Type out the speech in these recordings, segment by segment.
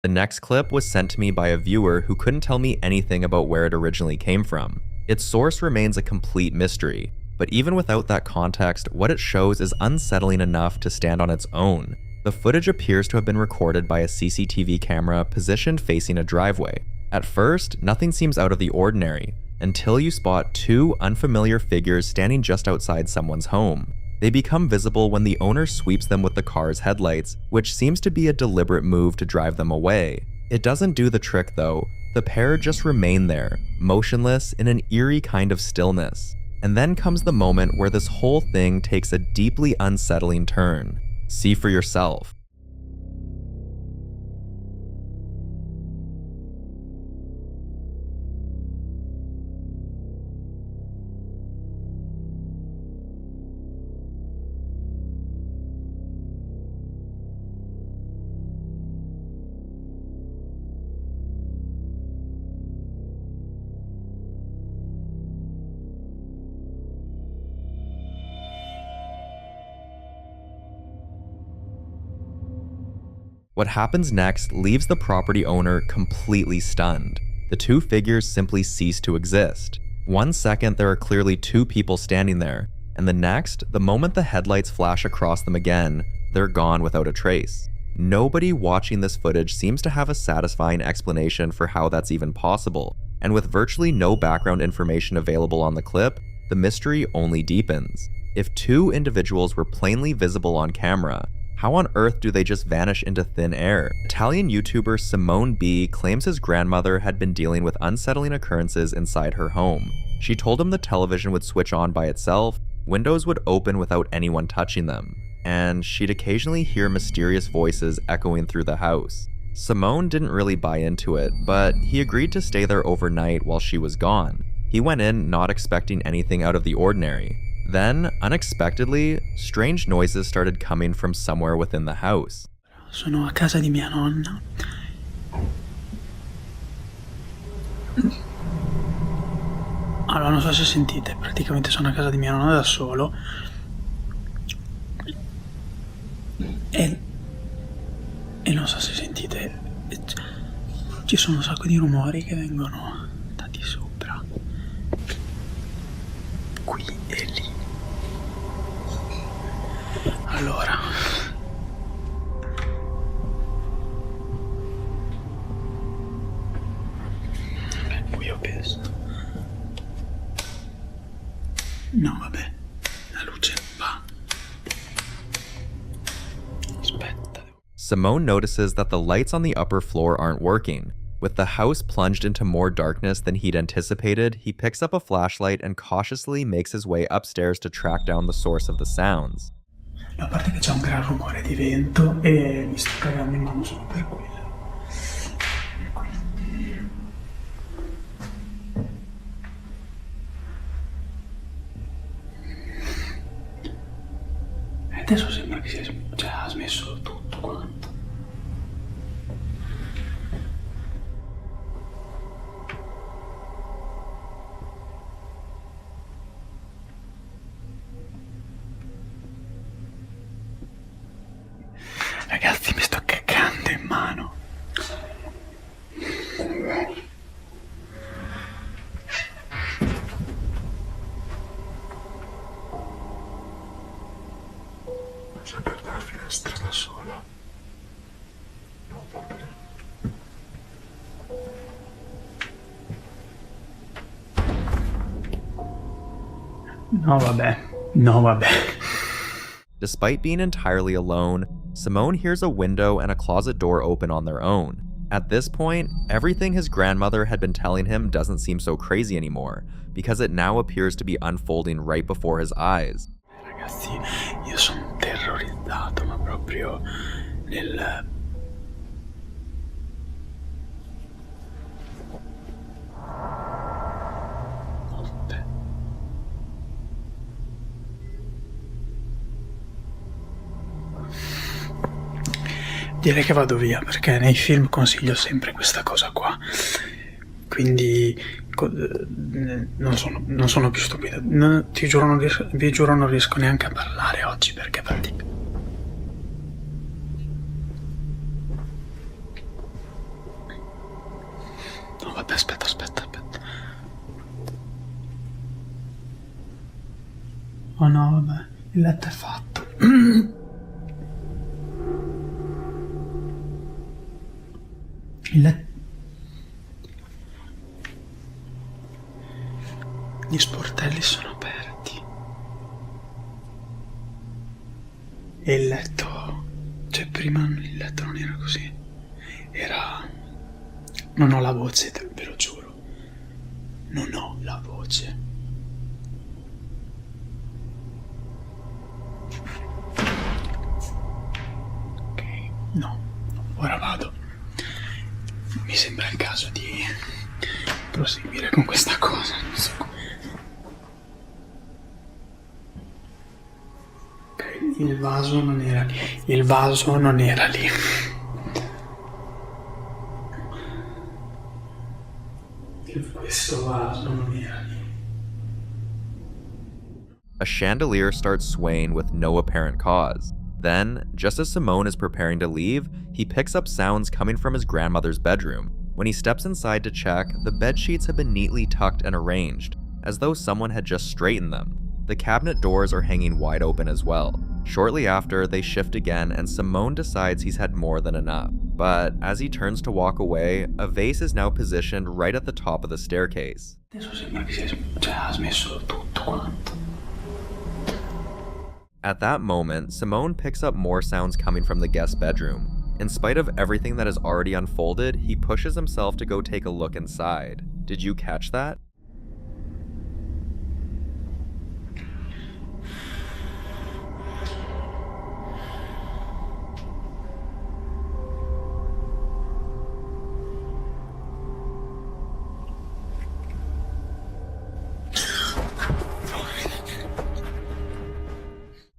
The next clip was sent to me by a viewer who couldn't tell me anything about where it originally came from. Its source remains a complete mystery, but even without that context, what it shows is unsettling enough to stand on its own. The footage appears to have been recorded by a CCTV camera positioned facing a driveway. At first, nothing seems out of the ordinary, until you spot two unfamiliar figures standing just outside someone's home. They become visible when the owner sweeps them with the car's headlights, which seems to be a deliberate move to drive them away. It doesn't do the trick though. The pair just remain there, motionless in an eerie kind of stillness. And then comes the moment where this whole thing takes a deeply unsettling turn. See for yourself. What happens next leaves the property owner completely stunned. The two figures simply cease to exist. 1 second there are clearly two people standing there, and the next, the moment the headlights flash across them again, they're gone without a trace. Nobody watching this footage seems to have a satisfying explanation for how that's even possible, and with virtually no background information available on the clip, the mystery only deepens. If two individuals were plainly visible on camera, how on earth do they just vanish into thin air? Italian YouTuber Simone B claims his grandmother had been dealing with unsettling occurrences inside her home. She told him the television would switch on by itself, windows would open without anyone touching them, and she'd occasionally hear mysterious voices echoing through the house. Simone didn't really buy into it, but he agreed to stay there overnight while she was gone. He went in not expecting anything out of the ordinary. Then, unexpectedly, strange noises started coming from somewhere within the house. Sono a casa di mia nonna. Allora, non so se sentite, praticamente sono a casa di mia nonna da solo. E non so se sentite, ci sono un sacco di rumori che vengono da di sopra. Qui e lì. Allora, qui ho penso. No, vabbè, la luce va. Aspetta. Simone notices that the lights on the upper floor aren't working. With the house plunged into more darkness than he'd anticipated, he picks up a flashlight and cautiously makes his way upstairs to track down the source of the sounds. A parte che c'è un gran rumore di vento e mi sto cagando in mano solo per quello. E adesso sembra che ha smesso tutto quanto. Ragazzi, mi sto cagando in mano. C'è per la finestra da sola. Non va bene. No, vabbè. No, vabbè. Despite being entirely alone, Simone hears a window and a closet door open on their own. At this point, everything his grandmother had been telling him doesn't seem so crazy anymore, because it now appears to be unfolding right before his eyes. Ragazzi, io sono terrorizzato, ma proprio nel... Direi che vado via, perché nei film consiglio sempre questa cosa qua. Quindi non sono più stupido. Ti giuro, vi giuro, non riesco neanche a parlare oggi, perché praticamente... Oh no, vabbè, il letto è fatto. Il letto... Gli sportelli sono aperti. E il letto... Cioè, prima il letto non era così. Era... Non ho la voce, ve lo giuro. Non ho la voce. Ok, no, ora vado. Mi sembra il caso di proseguire con questa cosa. Ok, il vaso non era lì. Il vaso non era lì. Questo vaso non era lì. A chandelier starts swaying with no apparent cause. Then, just as Simone is preparing to leave, he picks up sounds coming from his grandmother's bedroom. When he steps inside to check, the bed sheets have been neatly tucked and arranged, as though someone had just straightened them. The cabinet doors are hanging wide open as well. Shortly after, they shift again and Simone decides he's had more than enough. But as he turns to walk away, a vase is now positioned right at the top of the staircase. Adesso sembra che ha smesso tutto quanto. At that moment, Simone picks up more sounds coming from the guest bedroom. In spite of everything that has already unfolded, he pushes himself to go take a look inside. Did you catch that?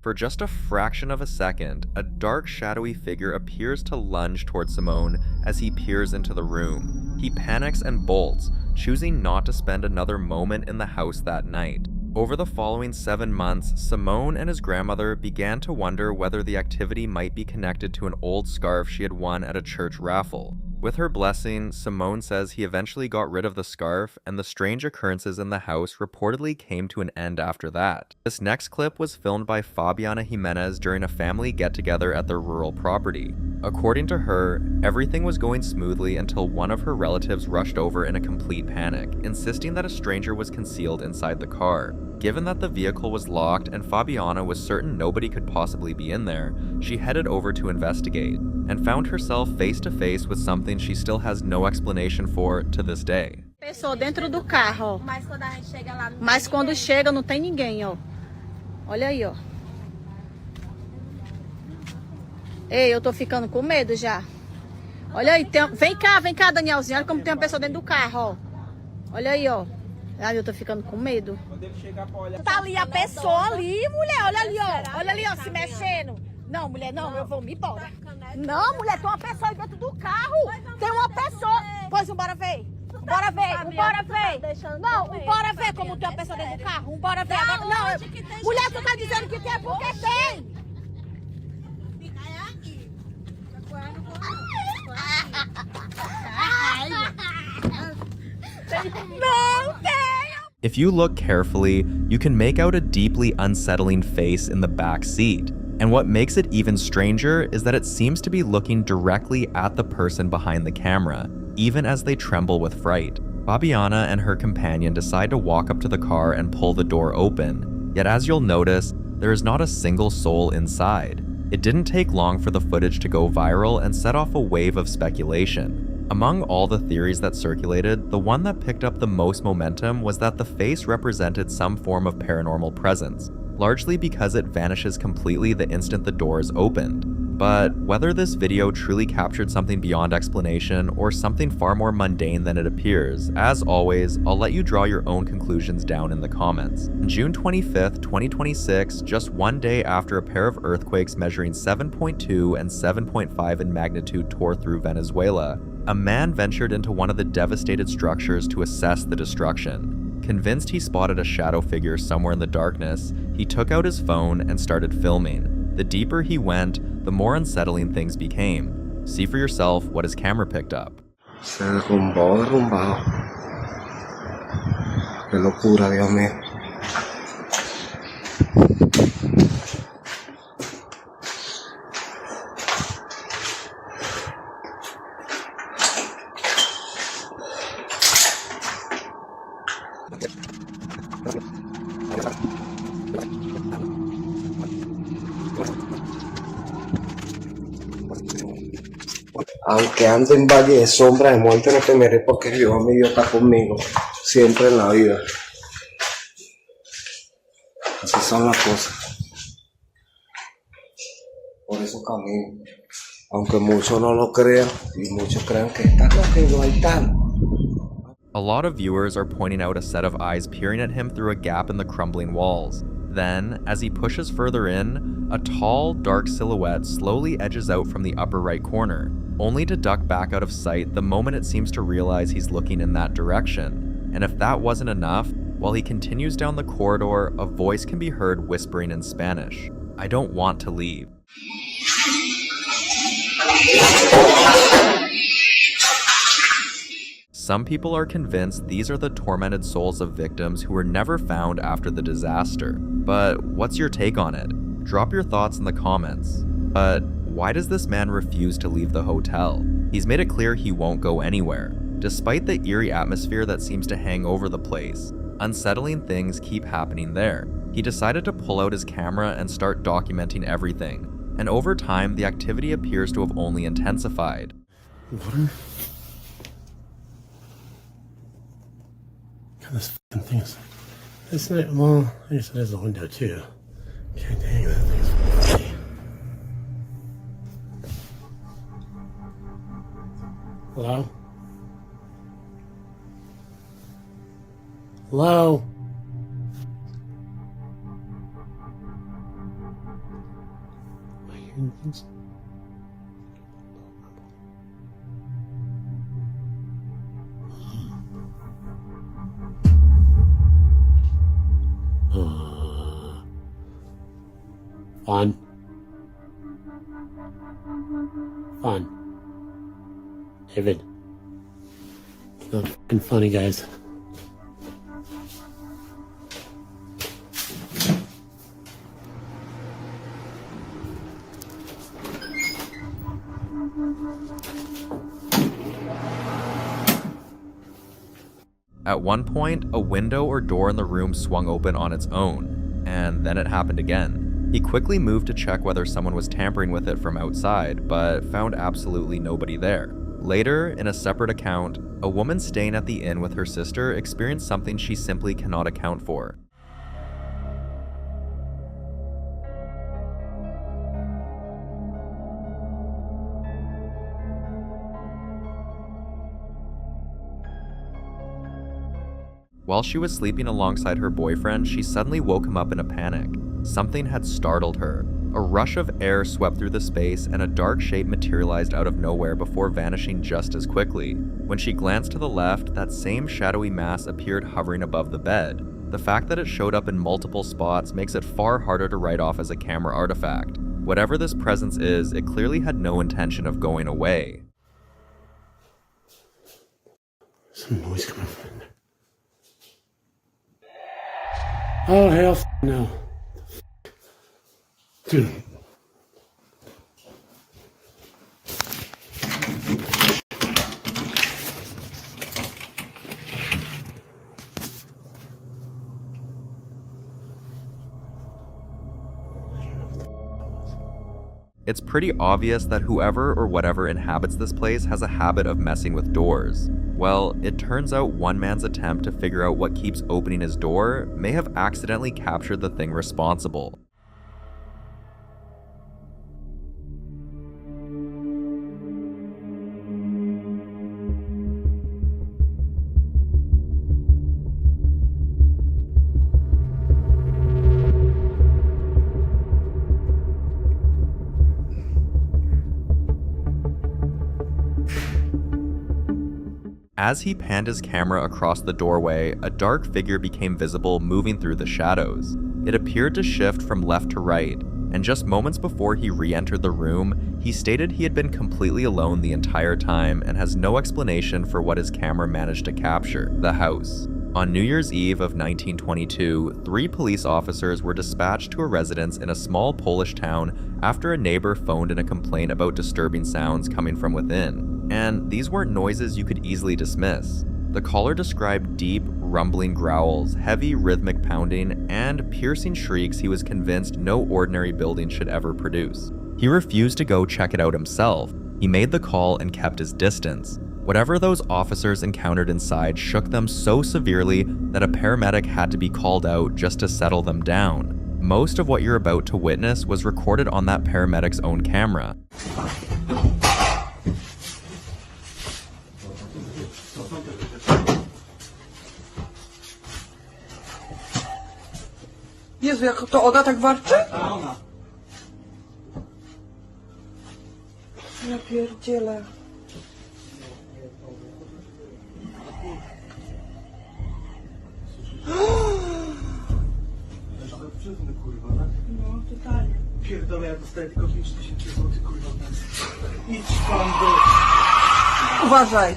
For just a fraction of a second, a dark, shadowy figure appears to lunge toward Simone as he peers into the room. He panics and bolts, choosing not to spend another moment in the house that night. Over the following 7 months, Simone and his grandmother began to wonder whether the activity might be connected to an old scarf she had won at a church raffle. With her blessing, Simone says he eventually got rid of the scarf, and the strange occurrences in the house reportedly came to an end after that. This next clip was filmed by Fabiana Jimenez during a family get-together at their rural property. According to her, everything was going smoothly until one of her relatives rushed over in a complete panic, insisting that a stranger was concealed inside the car. Given that the vehicle was locked and Fabiana was certain nobody could possibly be in there, she headed over to investigate, and found herself face to face with something she still has no explanation for to this day. Pessoa dentro do carro, ó. Mas quando chega não tem ninguém, ó. Olha aí, ó. Ei, eu tô ficando com medo já. Olha aí, vem cá, Danielzinho. Olha como tem uma pessoa dentro do carro, ó. Olha aí, ó. Ai, eu tô ficando com medo. Tá ali a pessoa ali, mulher. Olha ali, ó. Olha ali, ó, se mexendo. Não, mulher, não, eu vou me embora. Não, mulher, tem uma pessoa aí dentro do carro. Tem uma pessoa. Pois, bora ver. Bora ver. Não, bora ver como tem uma pessoa dentro do carro. Bora ver agora. Não, mulher, tu tá dizendo que tem porque tem. Não tem. If you look carefully, you can make out a deeply unsettling face in the back seat. And what makes it even stranger is that it seems to be looking directly at the person behind the camera, even as they tremble with fright. Fabiana and her companion decide to walk up to the car and pull the door open. Yet as you'll notice, there is not a single soul inside. It didn't take long for the footage to go viral and set off a wave of speculation. Among all the theories that circulated, the one that picked up the most momentum was that the face represented some form of paranormal presence, largely because it vanishes completely the instant the door is opened. But whether this video truly captured something beyond explanation or something far more mundane than it appears, as always, I'll let you draw your own conclusions down in the comments. On June 25th, 2026, just one day after a pair of earthquakes measuring 7.2 and 7.5 in magnitude tore through Venezuela, a man ventured into one of the devastated structures to assess the destruction. Convinced he spotted a shadow figure somewhere in the darkness, he took out his phone and started filming. The deeper he went, the more unsettling things became. See for yourself what his camera picked up. Se derrumbado. Qué locura, Dios mío. Aunque ande en valle de sombra de muerte, no temeré, porque Jehová mi Dios está conmigo, siempre en la vida. Así son las cosas. Por eso camino. Aunque muchos no lo crean, y muchos crean que está loco, ahí está. A lot of viewers are pointing out a set of eyes peering at him through a gap in the crumbling walls. Then, as he pushes further in, a tall, dark silhouette slowly edges out from the upper right corner, only to duck back out of sight the moment it seems to realize he's looking in that direction. And if that wasn't enough, while he continues down the corridor, a voice can be heard whispering in Spanish, "I don't want to leave." Some people are convinced these are the tormented souls of victims who were never found after the disaster. But what's your take on it? Drop your thoughts in the comments. But why does this man refuse to leave the hotel? He's made it clear he won't go anywhere. Despite the eerie atmosphere that seems to hang over the place, unsettling things keep happening there. He decided to pull out his camera and start documenting everything. And over time, the activity appears to have only intensified. Water? God, this fucking thing is... Isn't it? Well, I guess it is a window too. God dang, that thing's funny. Hello? Hello? Am I hearing things? Fun. Fun. David. It's not fucking funny, guys. At one point, a window or door in the room swung open on its own, and then it happened again. He quickly moved to check whether someone was tampering with it from outside, but found absolutely nobody there. Later, in a separate account, a woman staying at the inn with her sister experienced something she simply cannot account for. While she was sleeping alongside her boyfriend, she suddenly woke him up in a panic. Something had startled her. A rush of air swept through the space and a dark shape materialized out of nowhere before vanishing just as quickly. When she glanced to the left, that same shadowy mass appeared hovering above the bed. The fact that it showed up in multiple spots makes it far harder to write off as a camera artifact. Whatever this presence is, it clearly had no intention of going away. Some noise coming from in there. Oh, hell no. Dude. It's pretty obvious that whoever or whatever inhabits this place has a habit of messing with doors. Well, it turns out one man's attempt to figure out what keeps opening his door may have accidentally captured the thing responsible. As he panned his camera across the doorway, a dark figure became visible moving through the shadows. It appeared to shift from left to right, and just moments before he re-entered the room, he stated he had been completely alone the entire time and has no explanation for what his camera managed to capture: the house. On New Year's Eve of 1922, 3 police officers were dispatched to a residence in a small Polish town after a neighbor phoned in a complaint about disturbing sounds coming from within. And these weren't noises you could easily dismiss. The caller described deep, rumbling growls, heavy rhythmic pounding, and piercing shrieks he was convinced no ordinary building should ever produce. He refused to go check it out himself. He made the call and kept his distance. Whatever those officers encountered inside shook them so severely that a paramedic had to be called out just to settle them down. Most of what you're about to witness was recorded on that paramedic's own camera. Jezu, jak to Oda tak warczy? Ja pierdzielę. No, totalnie. Pierdolę, ja dostaję tylko 5000 zł, kurwa, w nas. Idź pan do... Uważaj.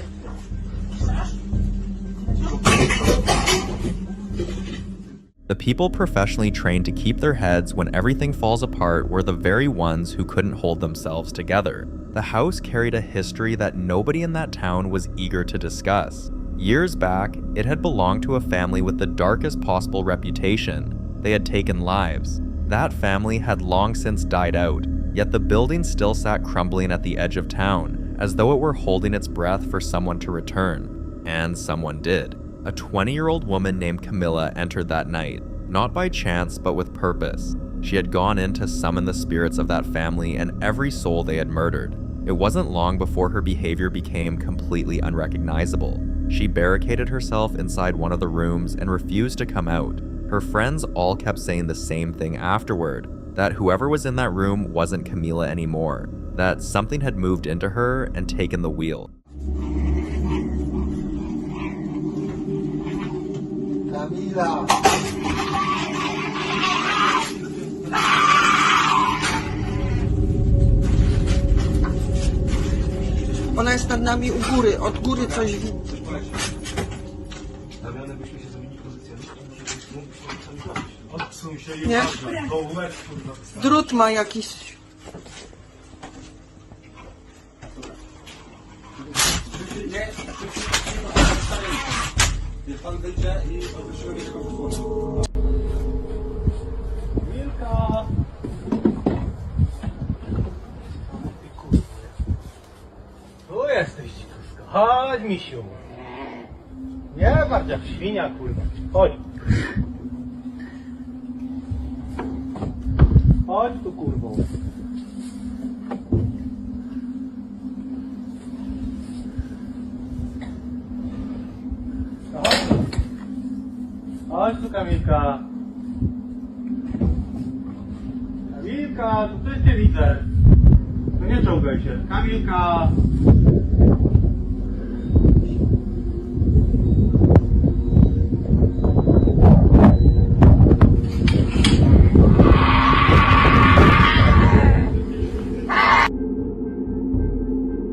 The people professionally trained to keep their heads when everything falls apart were the very ones who couldn't hold themselves together. The house carried a history that nobody in that town was eager to discuss. Years back, it had belonged to a family with the darkest possible reputation. They had taken lives. That family had long since died out, yet the building still sat crumbling at the edge of town, as though it were holding its breath for someone to return. And someone did. A 20-year-old woman named Camilla entered that night, not by chance but with purpose. She had gone in to summon the spirits of that family and every soul they had murdered. It wasn't long before her behavior became completely unrecognizable. She barricaded herself inside one of the rooms and refused to come out. Her friends all kept saying the same thing afterward, that whoever was in that room wasn't Camilla anymore, that something had moved into her and taken the wheel. Camila! Ona jest nad nami u góry, od góry coś widzi. Nie? Drut ma jakiś. Niech pan wyjdzie i odwróciłem jego wytworzy. Wilka! Tu jesteś, dzikusko. Chodź, misiu. Nie bardziej jak świnia, kurwa. Chodź. Chodź tu, kurwo. Chodź tu, Kamilka. Kamilka, tu też cię widzę. No nie czołgaj się. Kamilka.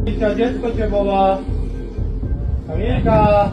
Kamilka, dziecko cię woła. Kamilka.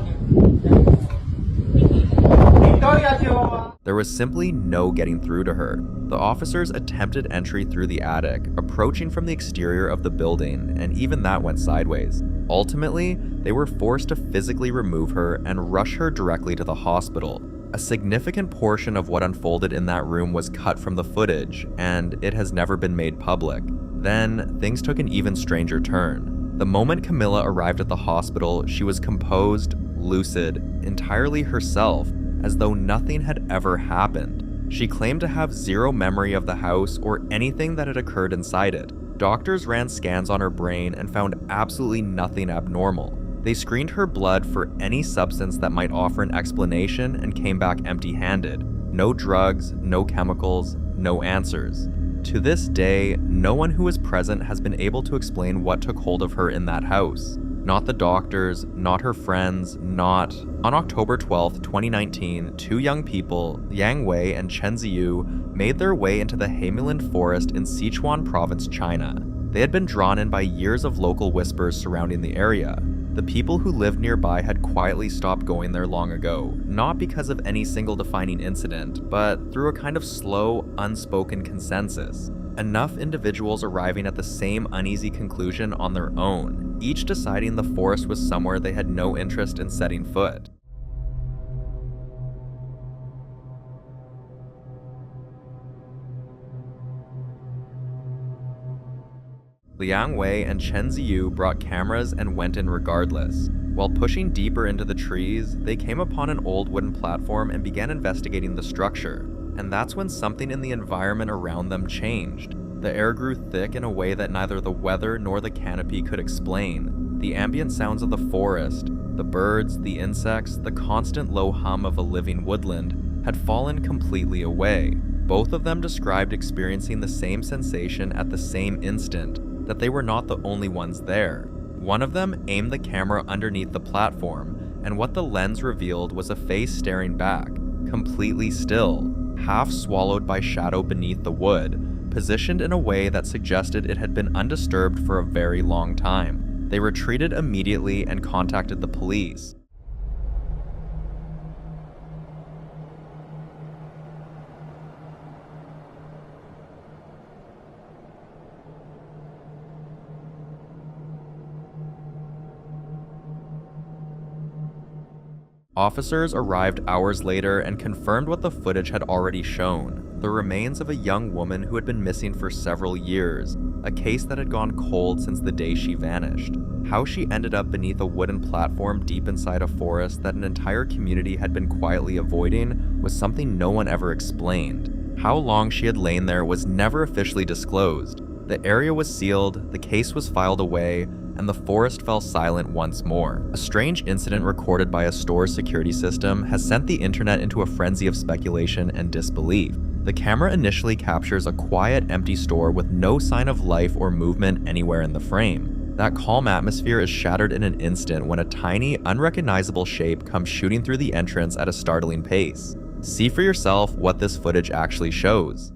There was simply no getting through to her. The officers attempted entry through the attic, approaching from the exterior of the building, and even that went sideways. Ultimately, they were forced to physically remove her and rush her directly to the hospital. A significant portion of what unfolded in that room was cut from the footage, and it has never been made public. Then, things took an even stranger turn. The moment Camilla arrived at the hospital, she was composed, lucid, entirely herself, as though nothing had ever happened. She claimed to have zero memory of the house or anything that had occurred inside it. Doctors ran scans on her brain and found absolutely nothing abnormal. They screened her blood for any substance that might offer an explanation and came back empty-handed. No drugs, no chemicals, no answers. To this day, no one who was present has been able to explain what took hold of her in that house. Not the doctors, not her friends, not... On October 12th, 2019, two young people, Yang Wei and Chen Ziyu, made their way into the Haimuland forest in Sichuan province, China. They had been drawn in by years of local whispers surrounding the area. The people who lived nearby had quietly stopped going there long ago, not because of any single defining incident, but through a kind of slow, unspoken consensus. enough individuals arriving at the same uneasy conclusion on their own, each deciding the forest was somewhere they had no interest in setting foot. Liang Wei and Chen Ziyu brought cameras and went in regardless. While pushing deeper into the trees, they came upon an old wooden platform and began investigating the structure. And that's when something in the environment around them changed. The air grew thick in a way that neither the weather nor the canopy could explain. The ambient sounds of the forest, the birds, the insects, the constant low hum of a living woodland had fallen completely away. Both of them described experiencing the same sensation at the same instant, that they were not the only ones there. One of them aimed the camera underneath the platform, and what the lens revealed was a face staring back, completely still, half swallowed by shadow beneath the wood, positioned in a way that suggested it had been undisturbed for a very long time. They retreated immediately and contacted the police. Officers arrived hours later and confirmed what the footage had already shown: the remains of a young woman who had been missing for several years, a case that had gone cold since the day she vanished. How she ended up beneath a wooden platform deep inside a forest that an entire community had been quietly avoiding was something no one ever explained. How long she had lain there was never officially disclosed. The area was sealed, the case was filed away, and the forest fell silent once more. A strange incident recorded by a store's security system has sent the internet into a frenzy of speculation and disbelief. The camera initially captures a quiet, empty store with no sign of life or movement anywhere in the frame. That calm atmosphere is shattered in an instant when a tiny, unrecognizable shape comes shooting through the entrance at a startling pace. See for yourself what this footage actually shows.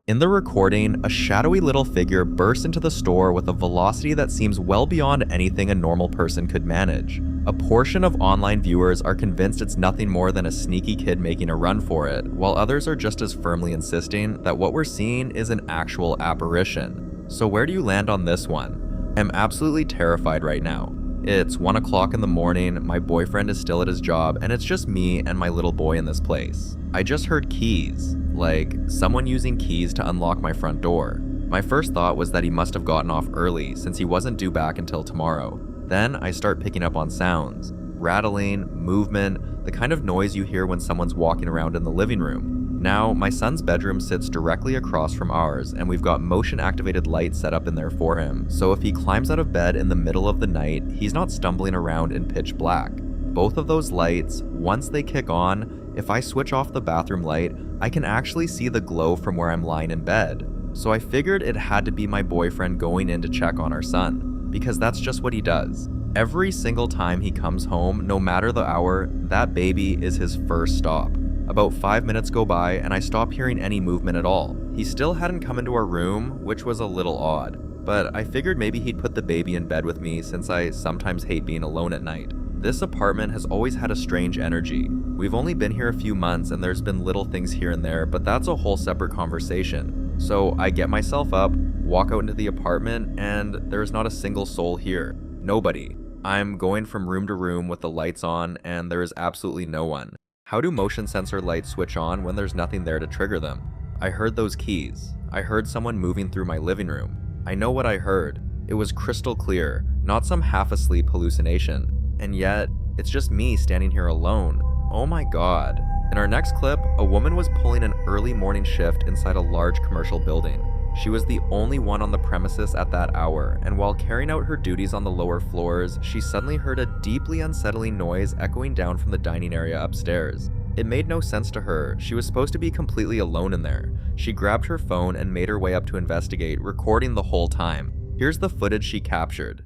In the recording, a shadowy little figure bursts into the store with a velocity that seems well beyond anything a normal person could manage. A portion of online viewers are convinced it's nothing more than a sneaky kid making a run for it, while others are just as firmly insisting that what we're seeing is an actual apparition. So where do you land on this one? I'm absolutely terrified right now. It's 1 o'clock in the morning, my boyfriend is still at his job, and it's just me and my little boy in this place. I just heard keys, like someone using keys to unlock my front door. My first thought was that he must have gotten off early since he wasn't due back until tomorrow. Then I start picking up on sounds, rattling, movement, the kind of noise you hear when someone's walking around in the living room. Now, my son's bedroom sits directly across from ours, and we've got motion-activated lights set up in there for him, so if he climbs out of bed in the middle of the night, he's not stumbling around in pitch black. Both of those lights, once they kick on, if I switch off the bathroom light, I can actually see the glow from where I'm lying in bed. So I figured it had to be my boyfriend going in to check on our son, because that's just what he does. Every single time he comes home, no matter the hour, that baby is his first stop. About 5 minutes go by and I stop hearing any movement at all. He still hadn't come into our room, which was a little odd, but I figured maybe he'd put the baby in bed with me since I sometimes hate being alone at night. This apartment has always had a strange energy. We've only been here a few months and there's been little things here and there, but that's a whole separate conversation. So I get myself up, walk out into the apartment, and there's not a single soul here. Nobody. I'm going from room to room with the lights on and there is absolutely no one. How do motion sensor lights switch on when there's nothing there to trigger them? I heard those keys. I heard someone moving through my living room. I know what I heard. It was crystal clear, not some half-asleep hallucination. And yet, it's just me standing here alone. Oh my god. In our next clip, a woman was pulling an early morning shift inside a large commercial building. She was the only one on the premises at that hour, and while carrying out her duties on the lower floors, she suddenly heard a deeply unsettling noise echoing down from the dining area upstairs. It made no sense to her. She was supposed to be completely alone in there. She grabbed her phone and made her way up to investigate, recording the whole time. Here's the footage she captured.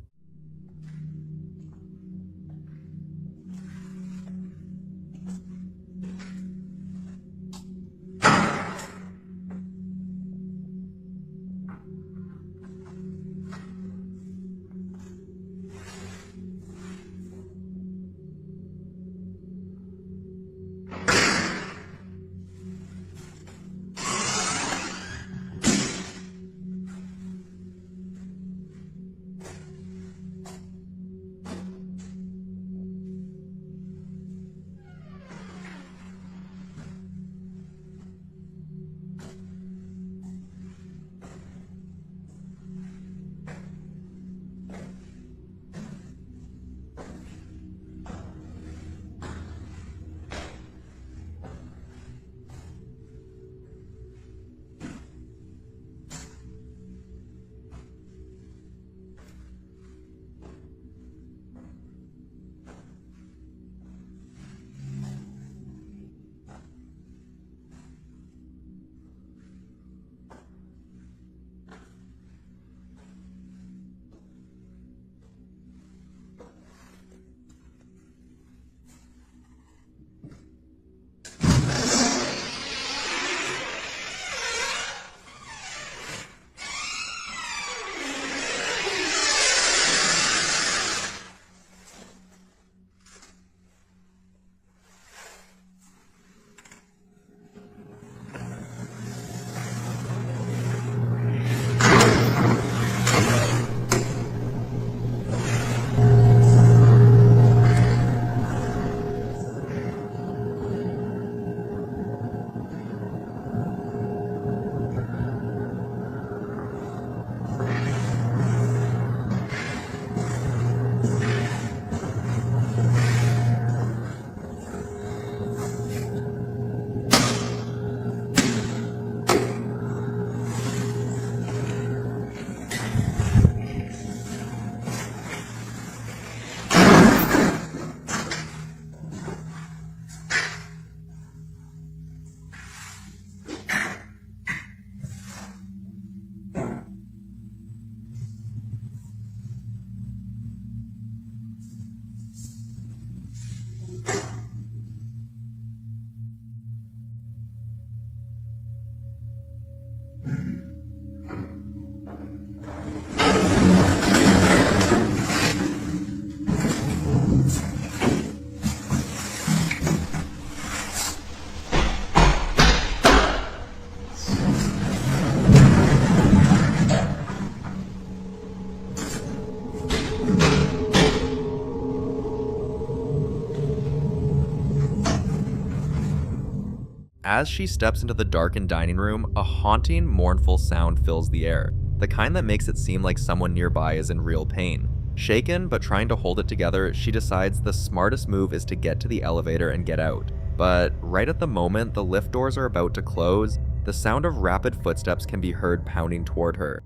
As she steps into the darkened dining room, a haunting, mournful sound fills the air, the kind that makes it seem like someone nearby is in real pain. Shaken, but trying to hold it together, she decides the smartest move is to get to the elevator and get out. But right at the moment the lift doors are about to close, the sound of rapid footsteps can be heard pounding toward her.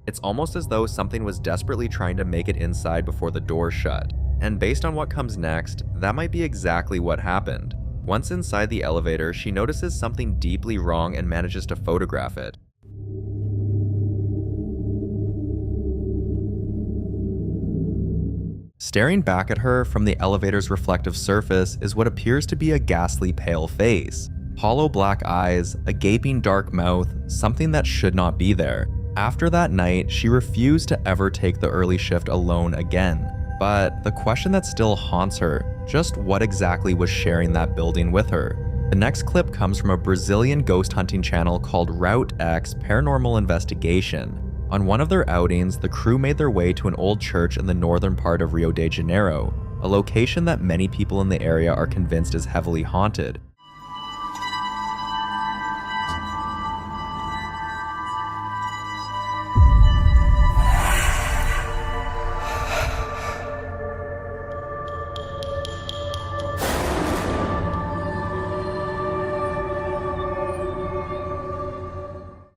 It's almost as though something was desperately trying to make it inside before the door shut. And based on what comes next, that might be exactly what happened. Once inside the elevator, she notices something deeply wrong and manages to photograph it. Staring back at her from the elevator's reflective surface is what appears to be a ghastly pale face. Hollow black eyes, a gaping dark mouth, something that should not be there. After that night, she refused to ever take the early shift alone again. But the question that still haunts her, just what exactly was sharing that building with her? The next clip comes from a Brazilian ghost hunting channel called Route X Paranormal Investigation. On one of their outings, the crew made their way to an old church in the northern part of Rio de Janeiro, a location that many people in the area are convinced is heavily haunted.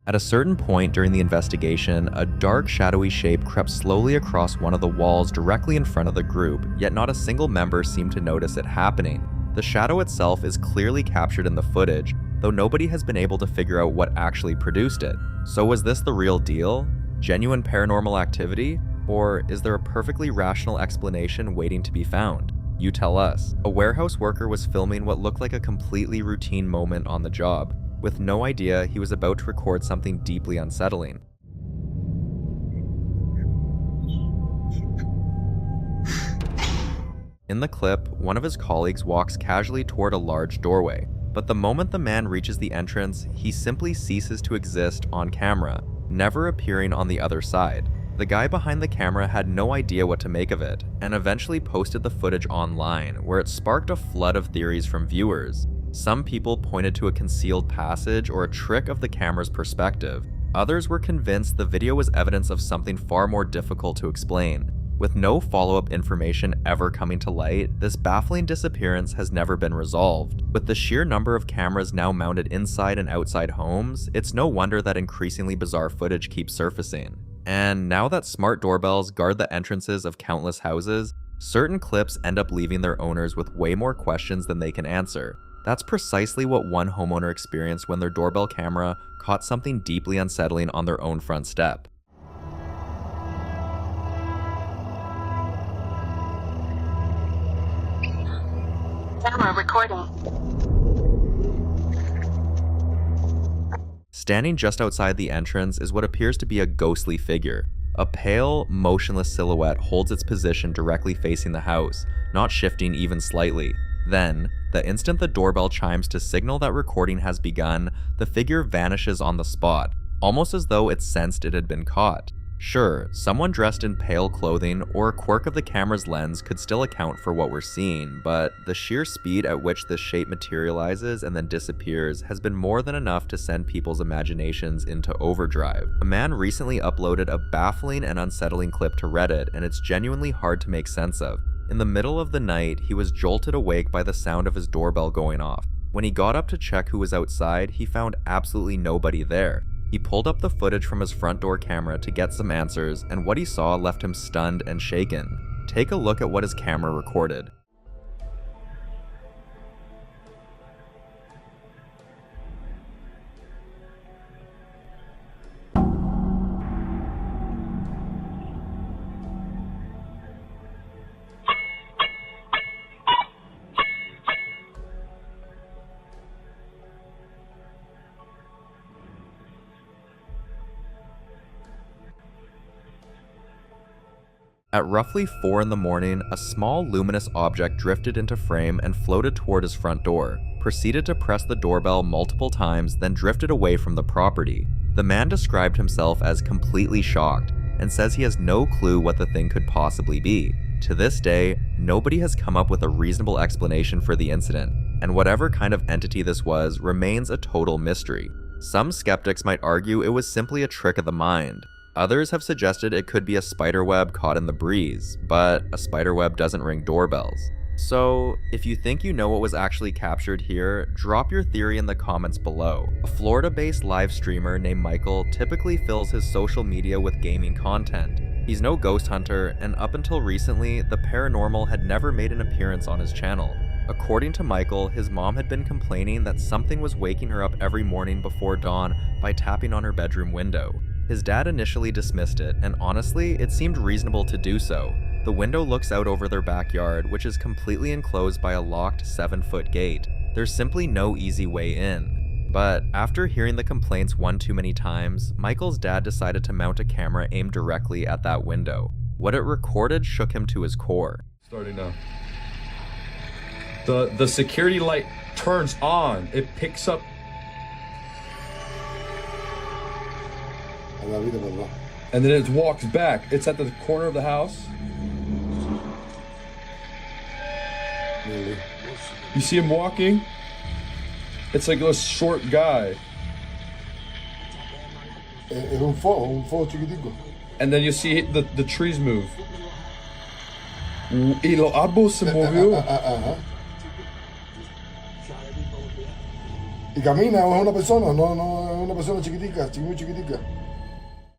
At a certain point during the investigation, a dark, shadowy shape crept slowly across one of the walls directly in front of the group, yet not a single member seemed to notice it happening. The shadow itself is clearly captured in the footage, though nobody has been able to figure out what actually produced it. So was this the real deal? Genuine paranormal activity? Or is there a perfectly rational explanation waiting to be found? You tell us. A warehouse worker was filming what looked like a completely routine moment on the job, with no idea he was about to record something deeply unsettling. In the clip, one of his colleagues walks casually toward a large doorway, but the moment the man reaches the entrance, he simply ceases to exist on camera, never appearing on the other side. The guy behind the camera had no idea what to make of it, and eventually posted the footage online, where it sparked a flood of theories from viewers. Some people pointed to a concealed passage or a trick of the camera's perspective. Others were convinced the video was evidence of something far more difficult to explain. With no follow-up information ever coming to light, this baffling disappearance has never been resolved. With the sheer number of cameras now mounted inside and outside homes, it's no wonder that increasingly bizarre footage keeps surfacing. And now that smart doorbells guard the entrances of countless houses, certain clips end up leaving their owners with way more questions than they can answer. That's precisely what one homeowner experienced when their doorbell camera caught something deeply unsettling on their own front step. Camera recording. Standing just outside the entrance is what appears to be a ghostly figure. A pale, motionless silhouette holds its position directly facing the house, not shifting even slightly. Then, the instant the doorbell chimes to signal that recording has begun, the figure vanishes on the spot, almost as though it sensed it had been caught. Sure, someone dressed in pale clothing or a quirk of the camera's lens could still account for what we're seeing, but the sheer speed at which this shape materializes and then disappears has been more than enough to send people's imaginations into overdrive. A man recently uploaded a baffling and unsettling clip to Reddit, and it's genuinely hard to make sense of. In the middle of the night, he was jolted awake by the sound of his doorbell going off. When he got up to check who was outside, he found absolutely nobody there. He pulled up the footage from his front door camera to get some answers, and what he saw left him stunned and shaken. Take a look at what his camera recorded. At roughly 4 in the morning, a small luminous object drifted into frame and floated toward his front door, proceeded to press the doorbell multiple times, then drifted away from the property. The man described himself as completely shocked and says he has no clue what the thing could possibly be. To this day, nobody has come up with a reasonable explanation for the incident, and whatever kind of entity this was remains a total mystery. Some skeptics might argue it was simply a trick of the mind. Others have suggested it could be a spiderweb caught in the breeze, but a spiderweb doesn't ring doorbells. So, if you think you know what was actually captured here, drop your theory in the comments below. A Florida-based live streamer named Michael typically fills his social media with gaming content. He's no ghost hunter, and up until recently, the paranormal had never made an appearance on his channel. According to Michael, his mom had been complaining that something was waking her up every morning before dawn by tapping on her bedroom window. His dad initially dismissed it, and honestly, it seemed reasonable to do so. The window looks out over their backyard, which is completely enclosed by a locked 7-foot gate. There's simply no easy way in. But after hearing the complaints one too many times, Michael's dad decided to mount a camera aimed directly at that window. What it recorded shook him to his core. Starting now. The security light turns on. It picks up. And then it walks back. It's at the corner of the house. You see him walking? It's like a short guy. And then you see the trees move. Y los árboles se movió. Y camina, es una persona, no es una persona chiquitica, muy chiquitica.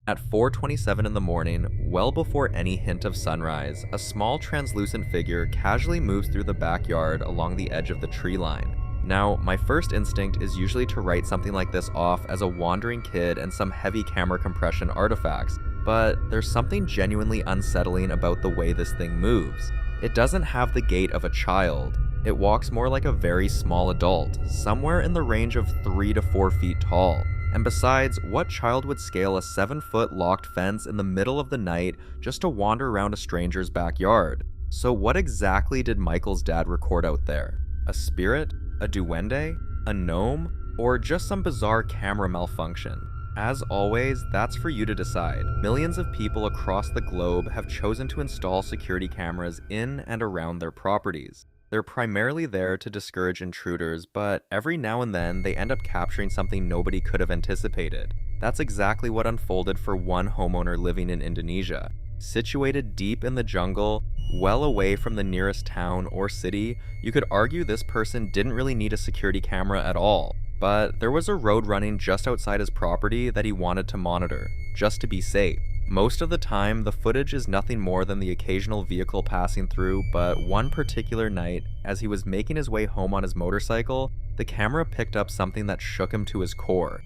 At 4:27 in the morning, well before any hint of sunrise, a small translucent figure casually moves through the backyard along the edge of the tree line. Now, my first instinct is usually to write something like this off as a wandering kid and some heavy camera compression artifacts, but there's something genuinely unsettling about the way this thing moves. It doesn't have the gait of a child. It walks more like a very small adult, somewhere in the range of 3 to 4 feet tall. And besides, what child would scale a 7-foot locked fence in the middle of the night just to wander around a stranger's backyard? So what exactly did Michael's dad record out there? A spirit? A duende? A gnome? Or just some bizarre camera malfunction? As always, that's for you to decide. Millions of people across the globe have chosen to install security cameras in and around their properties. They're primarily there to discourage intruders, but every now and then they end up capturing something nobody could have anticipated. That's exactly what unfolded for one homeowner living in Indonesia. Situated deep in the jungle, well away from the nearest town or city, you could argue this person didn't really need a security camera at all. But there was a road running just outside his property that he wanted to monitor, just to be safe. Most of the time, the footage is nothing more than the occasional vehicle passing through, but one particular night, as he was making his way home on his motorcycle, the camera picked up something that shook him to his core.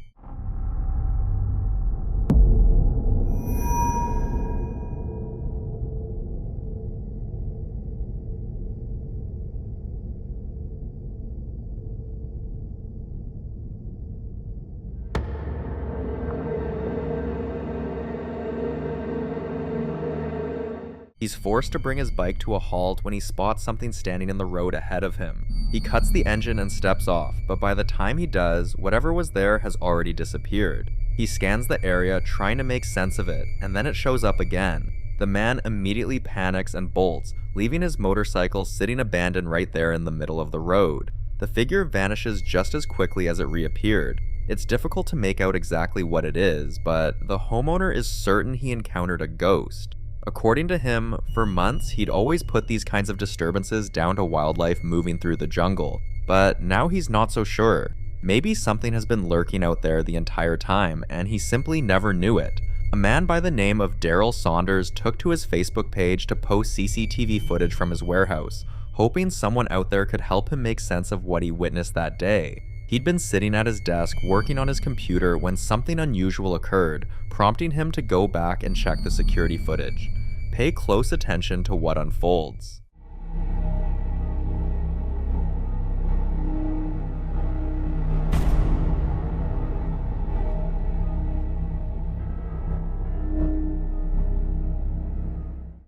He's forced to bring his bike to a halt when he spots something standing in the road ahead of him. He cuts the engine and steps off, but by the time he does, whatever was there has already disappeared. He scans the area, trying to make sense of it, and then it shows up again. The man immediately panics and bolts, leaving his motorcycle sitting abandoned right there in the middle of the road. The figure vanishes just as quickly as it reappeared. It's difficult to make out exactly what it is, but the homeowner is certain he encountered a ghost. According to him, for months he'd always put these kinds of disturbances down to wildlife moving through the jungle, but now he's not so sure. Maybe something has been lurking out there the entire time, and he simply never knew it. A man by the name of Daryl Saunders took to his Facebook page to post CCTV footage from his warehouse, hoping someone out there could help him make sense of what he witnessed that day. He'd been sitting at his desk working on his computer when something unusual occurred, prompting him to go back and check the security footage. Pay close attention to what unfolds.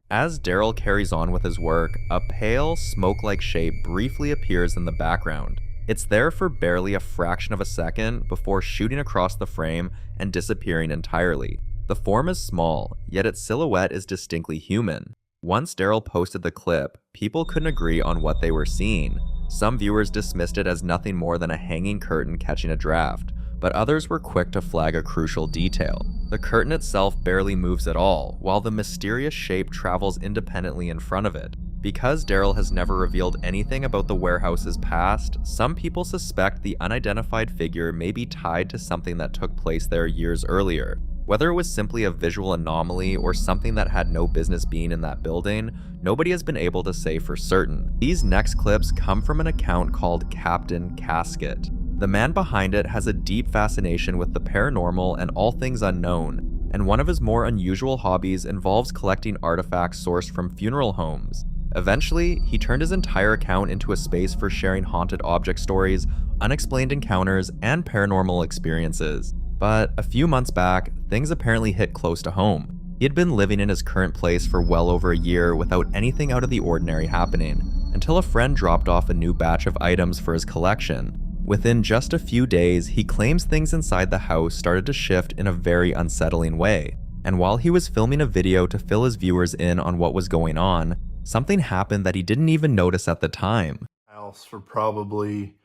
As Daryl carries on with his work, a pale, smoke-like shape briefly appears in the background. It's there for barely a fraction of a second before shooting across the frame and disappearing entirely. The form is small, yet its silhouette is distinctly human. Once Daryl posted the clip, people couldn't agree on what they were seeing. Some viewers dismissed it as nothing more than a hanging curtain catching a draft, but others were quick to flag a crucial detail. The curtain itself barely moves at all, while the mysterious shape travels independently in front of it. Because Daryl has never revealed anything about the warehouse's past, some people suspect the unidentified figure may be tied to something that took place there years earlier. Whether it was simply a visual anomaly or something that had no business being in that building, nobody has been able to say for certain. These next clips come from an account called Captain Casket. The man behind it has a deep fascination with the paranormal and all things unknown, and one of his more unusual hobbies involves collecting artifacts sourced from funeral homes. Eventually, he turned his entire account into a space for sharing haunted object stories, unexplained encounters, and paranormal experiences. But a few months back, things apparently hit close to home. He had been living in his current place for well over a year without anything out of the ordinary happening, until a friend dropped off a new batch of items for his collection. Within just a few days, he claims things inside the house started to shift in a very unsettling way. And while he was filming a video to fill his viewers in on what was going on, something happened that he didn't even notice at the time. House for probably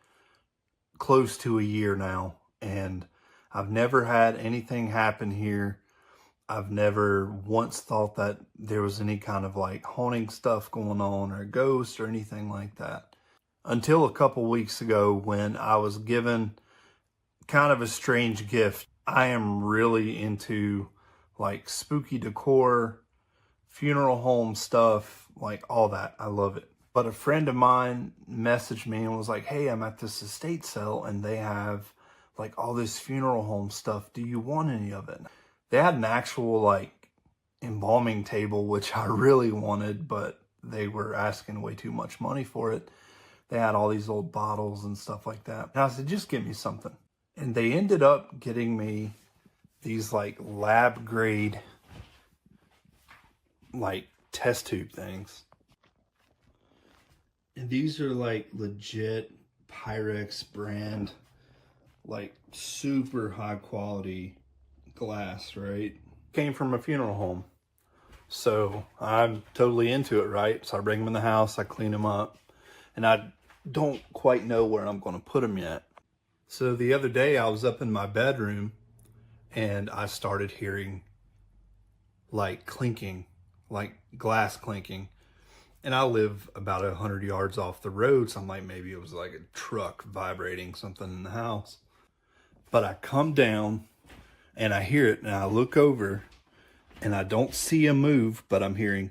close to a year now, and I've never had anything happen here. I've never once thought that there was any kind of like haunting stuff going on or ghosts or anything like that. Until a couple weeks ago when I was given kind of a strange gift. I am really into like spooky decor, funeral home stuff, like all that. I love it. But a friend of mine messaged me and was like, hey, I'm at this estate sale and they have like all this funeral home stuff. Do you want any of it? They had an actual like embalming table, which I really wanted, but they were asking way too much money for it. They had all these old bottles and stuff like that. And I said, just give me something. And they ended up getting me these like lab grade, like test tube things. And these are like legit Pyrex brand, like super high quality glass, right? Came from a funeral home. So I'm totally into it, right? So I bring them in the house, I clean them up, and I don't quite know where I'm going to put them yet. So the other day I was up in my bedroom and I started hearing like clinking, like glass clinking. And I live about 100 yards off the road, so I'm like, maybe it was like a truck vibrating something in the house. But I come down and I hear it and I look over and I don't see a move, but I'm hearing.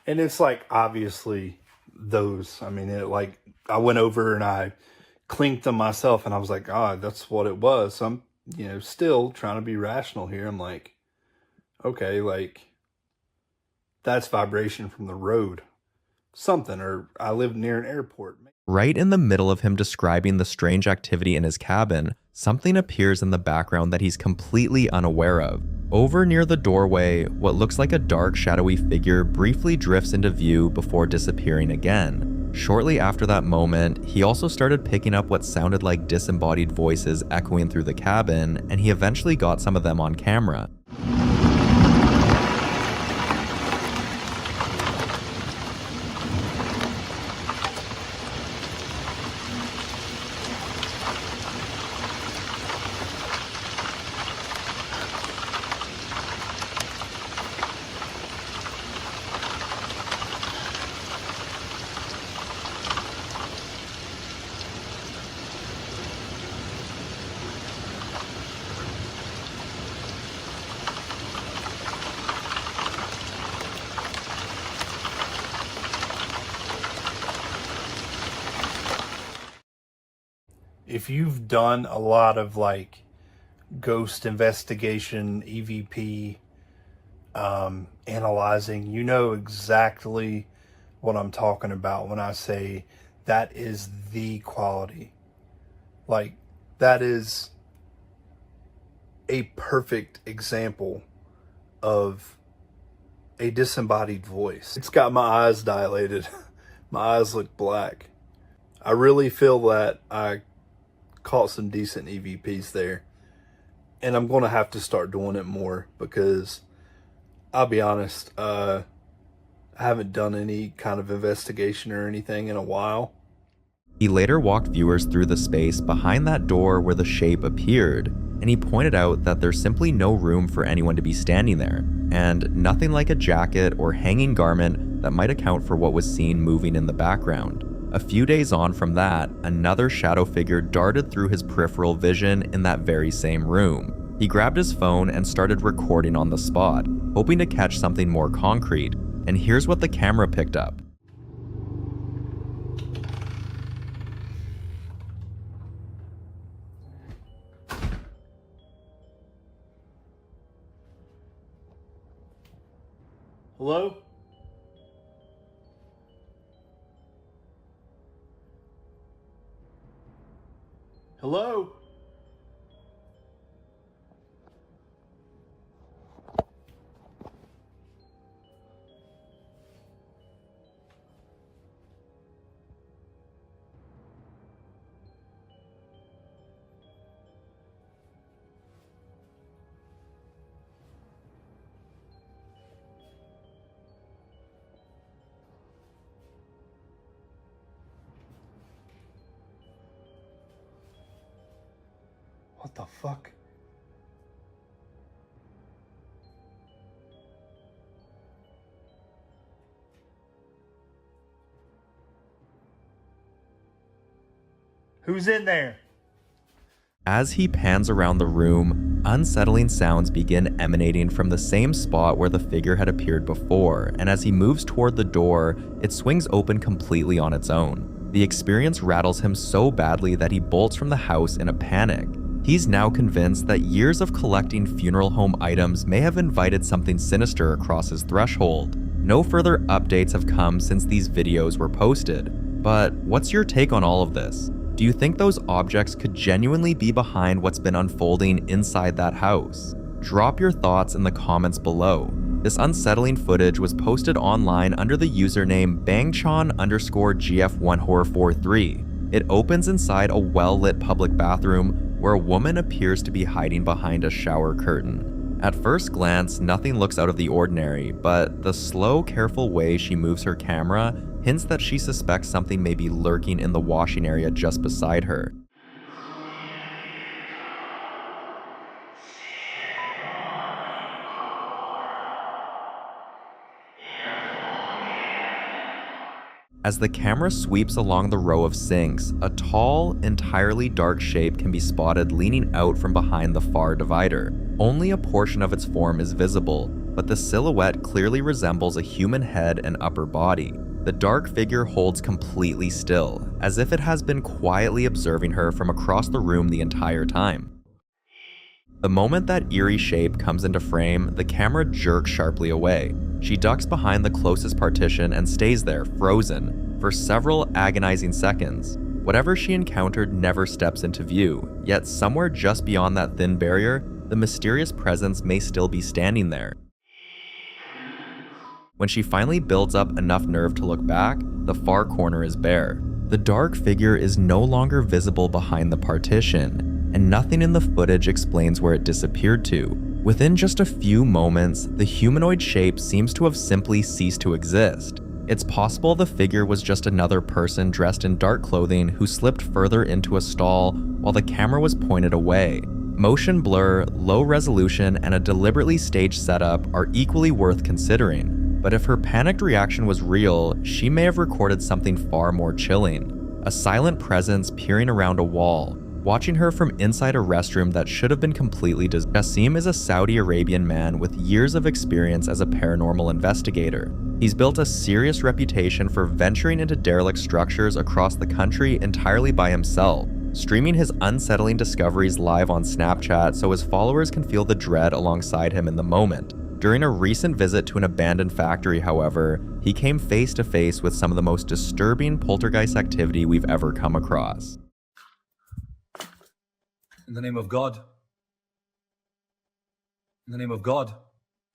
And it's like, obviously those, I mean, it like, I went over and I clinked them myself and I was like, God, that's what it was. So I'm, you know, still trying to be rational here. I'm like, okay, like, that's vibration from the road. Something, or I live near an airport. Right in the middle of him describing the strange activity in his cabin, something appears in the background that he's completely unaware of. Over near the doorway, what looks like a dark, shadowy figure briefly drifts into view before disappearing again. Shortly after that moment, he also started picking up what sounded like disembodied voices echoing through the cabin, and he eventually got some of them on camera. If you've done a lot of like ghost investigation, EVP, analyzing, you know exactly what I'm talking about when I say that is the quality. Like, that is a perfect example of a disembodied voice. It's got my eyes dilated. My eyes look black. I really feel that I caught some decent EVPs there. And I'm going to have to start doing it more because I'll be honest, I haven't done any kind of investigation or anything in a while. He later walked viewers through the space behind that door where the shape appeared, and he pointed out that there's simply no room for anyone to be standing there, and nothing like a jacket or hanging garment that might account for what was seen moving in the background. A few days on from that, another shadow figure darted through his peripheral vision in that very same room. He grabbed his phone and started recording on the spot, hoping to catch something more concrete, and here's what the camera picked up. Hello? Hello? What the fuck? Who's in there? As he pans around the room, Unsettling sounds begin emanating from the same spot where the figure had appeared before, and as he moves toward the door, it swings open completely on its own. The experience rattles him so badly that he bolts from the house in a panic. He's now convinced that years of collecting funeral home items may have invited something sinister across his threshold. No further updates have come since these videos were posted. But what's your take on all of this? Do you think those objects could genuinely be behind what's been unfolding inside that house? Drop your thoughts in the comments below. This unsettling footage was posted online under the username bangchan_gf1horror43. It opens inside a well-lit public bathroom where a woman appears to be hiding behind a shower curtain. At first glance, nothing looks out of the ordinary, but the slow, careful way she moves her camera hints that she suspects something may be lurking in the washing area just beside her. As the camera sweeps along the row of sinks, a tall, entirely dark shape can be spotted leaning out from behind the far divider. Only a portion of its form is visible, but the silhouette clearly resembles a human head and upper body. The dark figure holds completely still, as if it has been quietly observing her from across the room the entire time. The moment that eerie shape comes into frame, the camera jerks sharply away. She ducks behind the closest partition and stays there, frozen, for several agonizing seconds. Whatever she encountered never steps into view, yet somewhere just beyond that thin barrier, the mysterious presence may still be standing there. When she finally builds up enough nerve to look back, the far corner is bare. The dark figure is no longer visible behind the partition, and nothing in the footage explains where it disappeared to. Within just a few moments, the humanoid shape seems to have simply ceased to exist. It's possible the figure was just another person dressed in dark clothing who slipped further into a stall while the camera was pointed away. Motion blur, low resolution, and a deliberately staged setup are equally worth considering. But if her panicked reaction was real, she may have recorded something far more chilling. A silent presence peering around a wall, watching her from inside a restroom that should have been completely deserted. Jassim is a Saudi Arabian man with years of experience as a paranormal investigator. He's built a serious reputation for venturing into derelict structures across the country entirely by himself, streaming his unsettling discoveries live on Snapchat so his followers can feel the dread alongside him in the moment. During a recent visit to an abandoned factory, however, he came face to face with some of the most disturbing poltergeist activity we've ever come across. In the name of God. In the name of God.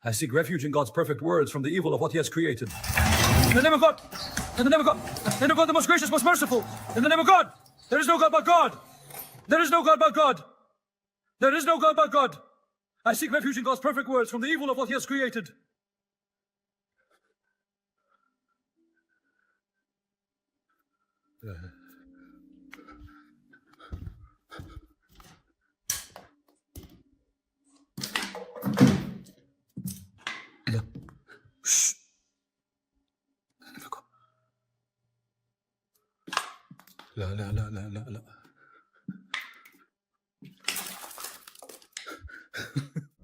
I seek refuge in God's perfect words from the evil of what he has created. In the name of God. In the name of God. In the name of God, the most gracious, most merciful. In the name of God. There is no God but God. There is no God but God. There is no God but God. I seek refuge in God's perfect words from the evil of what he has created. Shh. لا لا لا لا لا لا.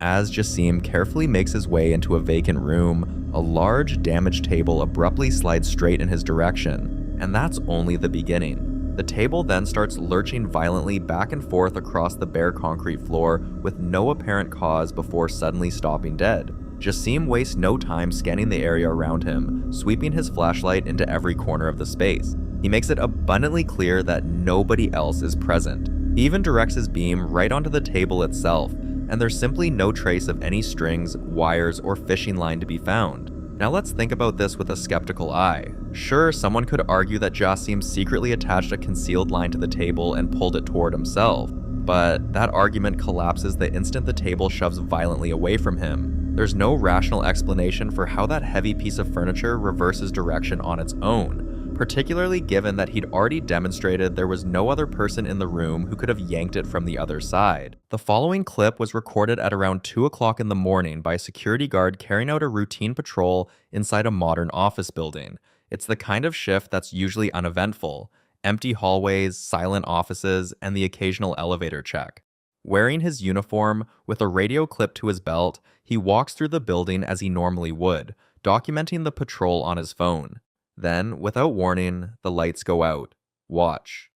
As Jassim carefully makes his way into a vacant room, a large, damaged table abruptly slides straight in his direction, and that's only the beginning. The table then starts lurching violently back and forth across the bare concrete floor with no apparent cause before suddenly stopping dead. Jassim wastes no time scanning the area around him, sweeping his flashlight into every corner of the space. He makes it abundantly clear that nobody else is present. He even directs his beam right onto the table itself, and there's simply no trace of any strings, wires, or fishing line to be found. Now let's think about this with a skeptical eye. Sure, someone could argue that Jassim secretly attached a concealed line to the table and pulled it toward himself, but that argument collapses the instant the table shoves violently away from him. There's no rational explanation for how that heavy piece of furniture reverses direction on its own, particularly given that he'd already demonstrated there was no other person in the room who could have yanked it from the other side. The following clip was recorded at around 2 o'clock in the morning by a security guard carrying out a routine patrol inside a modern office building. It's the kind of shift that's usually uneventful: empty hallways, silent offices, and the occasional elevator check. Wearing his uniform with a radio clipped to his belt, he walks through the building as he normally would, documenting the patrol on his phone. Then, without warning, the lights go out. Watch.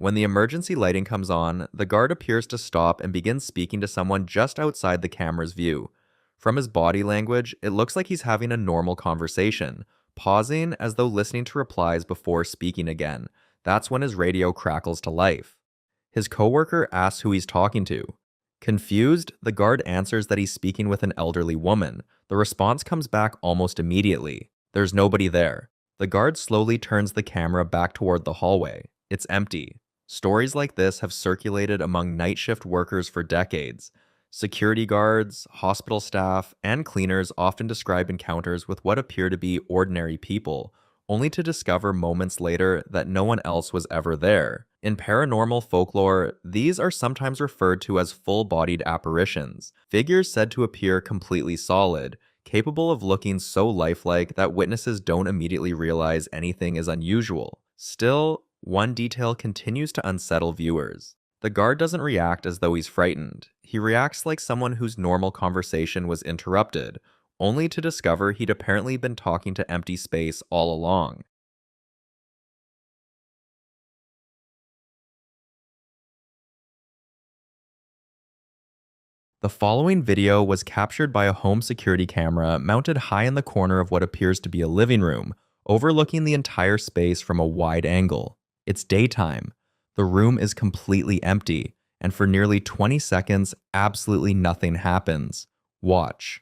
When the emergency lighting comes on, the guard appears to stop and begins speaking to someone just outside the camera's view. From his body language, it looks like he's having a normal conversation, pausing as though listening to replies before speaking again. That's when his radio crackles to life. His coworker asks who he's talking to. Confused, the guard answers that he's speaking with an elderly woman. The response comes back almost immediately. There's nobody there. The guard slowly turns the camera back toward the hallway. It's empty. Stories like this have circulated among night shift workers for decades. Security guards, hospital staff, and cleaners often describe encounters with what appear to be ordinary people, only to discover moments later that no one else was ever there. In paranormal folklore, these are sometimes referred to as full-bodied apparitions, figures said to appear completely solid, capable of looking so lifelike that witnesses don't immediately realize anything is unusual. Still, one detail continues to unsettle viewers. The guard doesn't react as though he's frightened. He reacts like someone whose normal conversation was interrupted, only to discover he'd apparently been talking to empty space all along. The following video was captured by a home security camera mounted high in the corner of what appears to be a living room, overlooking the entire space from a wide angle. It's daytime. The room is completely empty, and for nearly 20 seconds, absolutely nothing happens. Watch.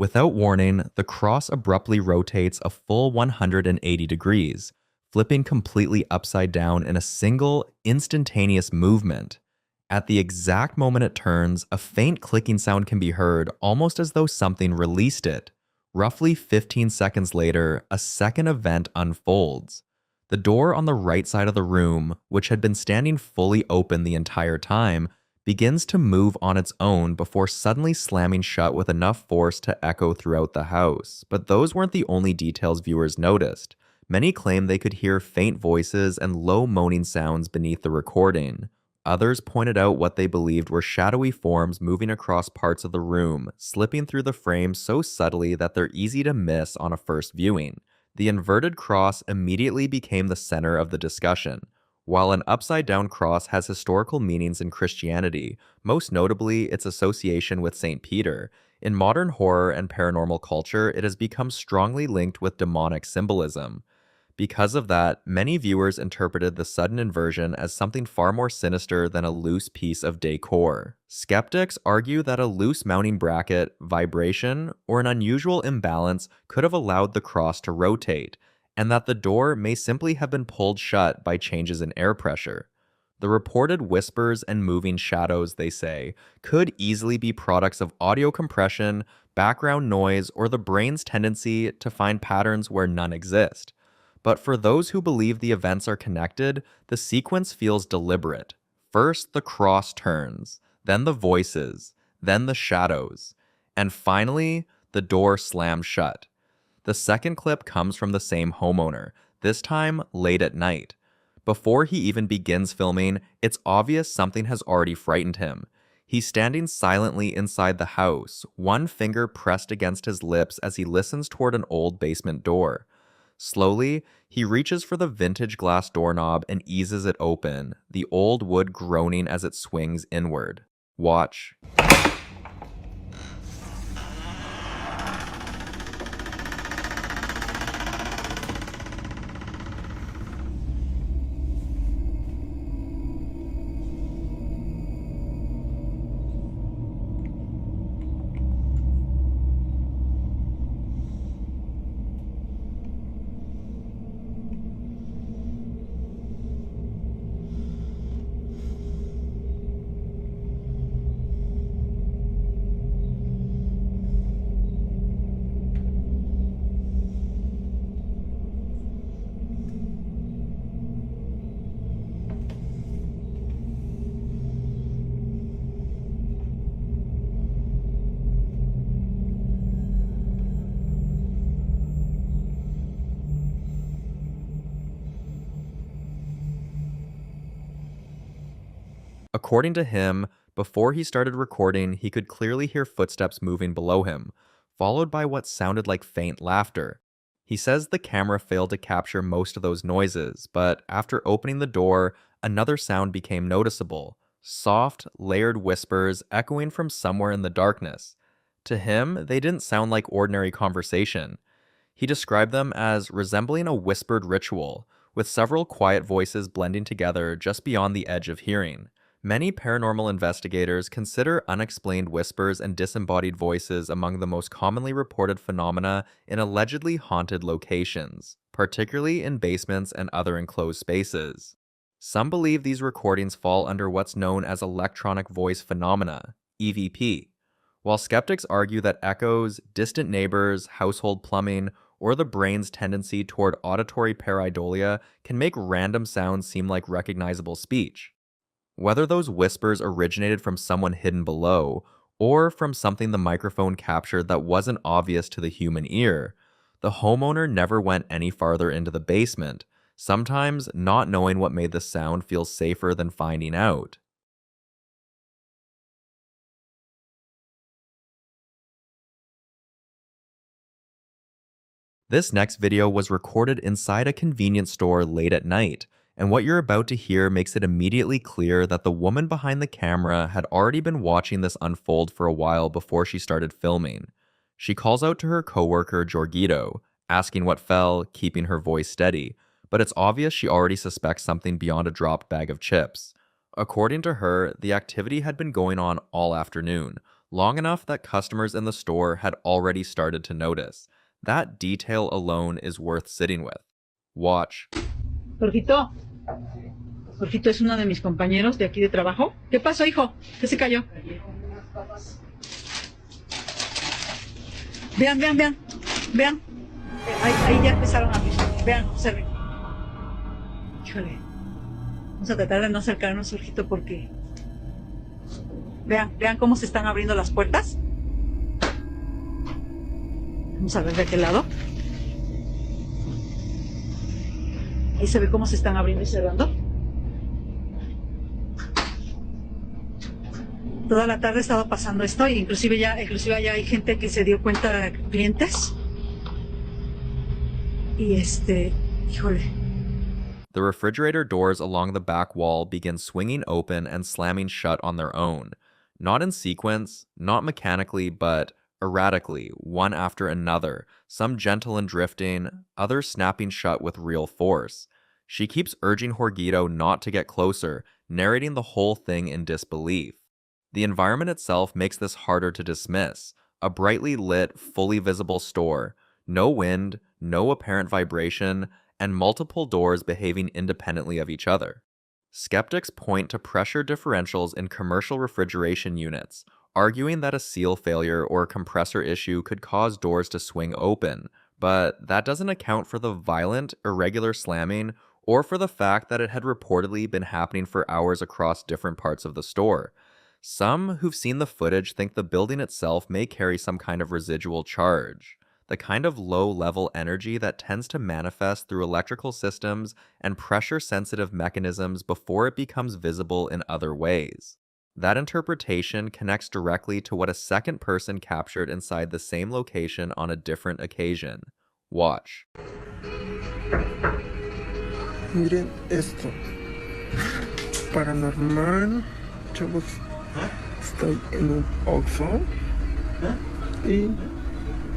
Without warning, the cross abruptly rotates a full 180 degrees, flipping completely upside down in a single, instantaneous movement. At the exact moment it turns, a faint clicking sound can be heard, almost as though something released it. Roughly 15 seconds later, a second event unfolds. The door on the right side of the room, which had been standing fully open the entire time, begins to move on its own before suddenly slamming shut with enough force to echo throughout the house. But those weren't the only details viewers noticed. Many claim they could hear faint voices and low moaning sounds beneath the recording. Others pointed out what they believed were shadowy forms moving across parts of the room, slipping through the frame so subtly that they're easy to miss on a first viewing. The inverted cross immediately became the center of the discussion. While an upside-down cross has historical meanings in Christianity, most notably its association with St. Peter, in modern horror and paranormal culture, it has become strongly linked with demonic symbolism. Because of that, many viewers interpreted the sudden inversion as something far more sinister than a loose piece of decor. Skeptics argue that a loose mounting bracket, vibration, or an unusual imbalance could have allowed the cross to rotate, and that the door may simply have been pulled shut by changes in air pressure. The reported whispers and moving shadows, they say, could easily be products of audio compression, background noise, or the brain's tendency to find patterns where none exist. But for those who believe the events are connected, the sequence feels deliberate. First, the cross turns, then the voices, then the shadows, and finally, the door slams shut. The second clip comes from the same homeowner, this time late at night. Before he even begins filming, it's obvious something has already frightened him. He's standing silently inside the house, one finger pressed against his lips as he listens toward an old basement door. Slowly, he reaches for the vintage glass doorknob and eases it open, the old wood groaning as it swings inward. Watch. According to him, before he started recording, he could clearly hear footsteps moving below him, followed by what sounded like faint laughter. He says the camera failed to capture most of those noises, but after opening the door, another sound became noticeable. Soft, layered whispers echoing from somewhere in the darkness. To him, they didn't sound like ordinary conversation. He described them as resembling a whispered ritual, with several quiet voices blending together just beyond the edge of hearing. Many paranormal investigators consider unexplained whispers and disembodied voices among the most commonly reported phenomena in allegedly haunted locations, particularly in basements and other enclosed spaces. Some believe these recordings fall under what's known as electronic voice phenomena, EVP, while skeptics argue that echoes, distant neighbors, household plumbing, or the brain's tendency toward auditory pareidolia can make random sounds seem like recognizable speech. Whether those whispers originated from someone hidden below, or from something the microphone captured that wasn't obvious to the human ear, the homeowner never went any farther into the basement, sometimes not knowing what made the sound feel safer than finding out. This next video was recorded inside a convenience store late at night, and what you're about to hear makes it immediately clear that the woman behind the camera had already been watching this unfold for a while before she started filming. She calls out to her coworker Jorgito, asking what fell, keeping her voice steady, but it's obvious she already suspects something beyond a dropped bag of chips. According to her, the activity had been going on all afternoon, long enough that customers in the store had already started to notice. That detail alone is worth sitting with. Watch. Jorgito, Jorgito es uno de mis compañeros de aquí de trabajo. ¿Qué pasó, hijo? ¿Qué se cayó? Vean, vean, vean. Vean. Ahí ya empezaron a abrir. Vean, observen. Híjole. Vamos a tratar de no acercarnos, Jorgito, porque... Vean, vean cómo se están abriendo las puertas. Vamos a ver de qué lado. Ahí se ve cómo se están abriendo y cerrando. Toda la tarde estaba pasando esto, e inclusive ya hay gente que se dio cuenta, clientes. Y híjole. The refrigerator doors along the back wall begin swinging open and slamming shut on their own. Not in sequence, not mechanically, but erratically, one after another, some gentle and drifting, others snapping shut with real force. She keeps urging Jorgito not to get closer, narrating the whole thing in disbelief. The environment itself makes this harder to dismiss. A brightly lit, fully visible store, no wind, no apparent vibration, and multiple doors behaving independently of each other. Skeptics point to pressure differentials in commercial refrigeration units, arguing that a seal failure or compressor issue could cause doors to swing open, but that doesn't account for the violent, irregular slamming or for the fact that it had reportedly been happening for hours across different parts of the store. Some who've seen the footage think the building itself may carry some kind of residual charge, the kind of low-level energy that tends to manifest through electrical systems and pressure-sensitive mechanisms before it becomes visible in other ways. That interpretation connects directly to what a second person captured inside the same location on a different occasion. Watch. Miren esto. Paranormal. Chavos. Estoy en un Oxxo. Y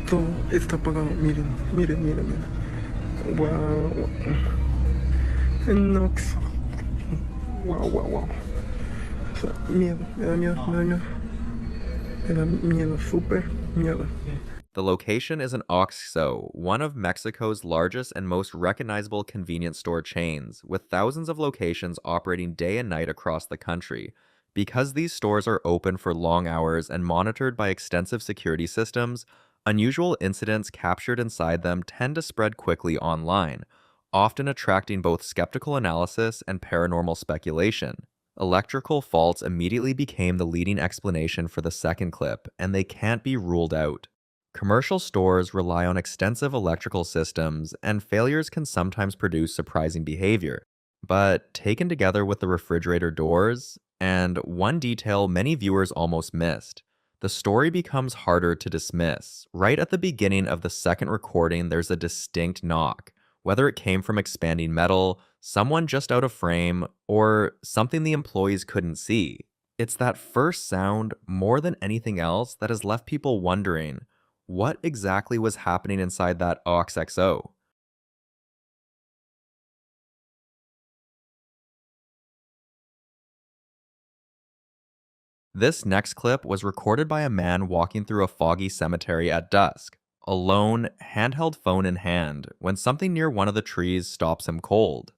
todo está apagado. Miren, miren, miren, miren. Wow. En Oxxo. Wow, wow, wow. O sea, miedo, me da miedo, me da miedo. Me da miedo, súper miedo. The location is an Oxxo, one of Mexico's largest and most recognizable convenience store chains, with thousands of locations operating day and night across the country. Because these stores are open for long hours and monitored by extensive security systems, unusual incidents captured inside them tend to spread quickly online, often attracting both skeptical analysis and paranormal speculation. Electrical faults immediately became the leading explanation for the second clip, and they can't be ruled out. Commercial stores rely on extensive electrical systems, and failures can sometimes produce surprising behavior. But taken together with the refrigerator doors, and one detail many viewers almost missed, the story becomes harder to dismiss. Right at the beginning of the second recording, there's a distinct knock, whether it came from expanding metal, someone just out of frame, or something the employees couldn't see. It's that first sound, more than anything else, that has left people wondering, what exactly was happening inside that Oxxo? This next clip was recorded by a man walking through a foggy cemetery at dusk, alone, handheld phone in hand, when something near one of the trees stops him cold.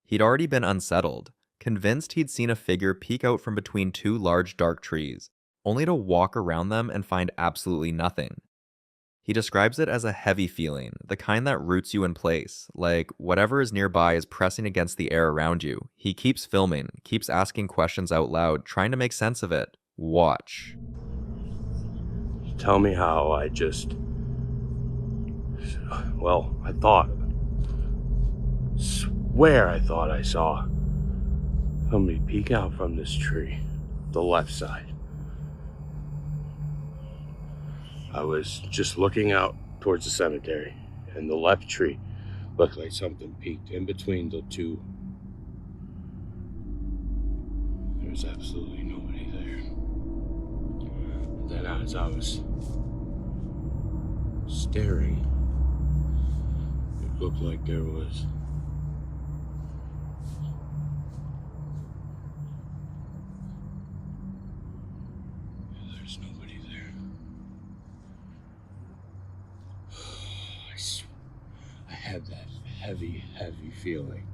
He'd already been unsettled, convinced he'd seen a figure peek out from between two large dark trees, only to walk around them and find absolutely nothing. He describes it as a heavy feeling, the kind that roots you in place, like whatever is nearby is pressing against the air around you. He keeps filming, keeps asking questions out loud, trying to make sense of it. Watch. Tell me how I just... Well, I thought... Swear I thought I saw somebody peek out from this tree, the left side. I was just looking out towards the cemetery, and the left tree looked like something peeked in between the two. There was absolutely nobody there. And then as I was staring, it looked like there was there's nobody there. I had that heavy, heavy feeling.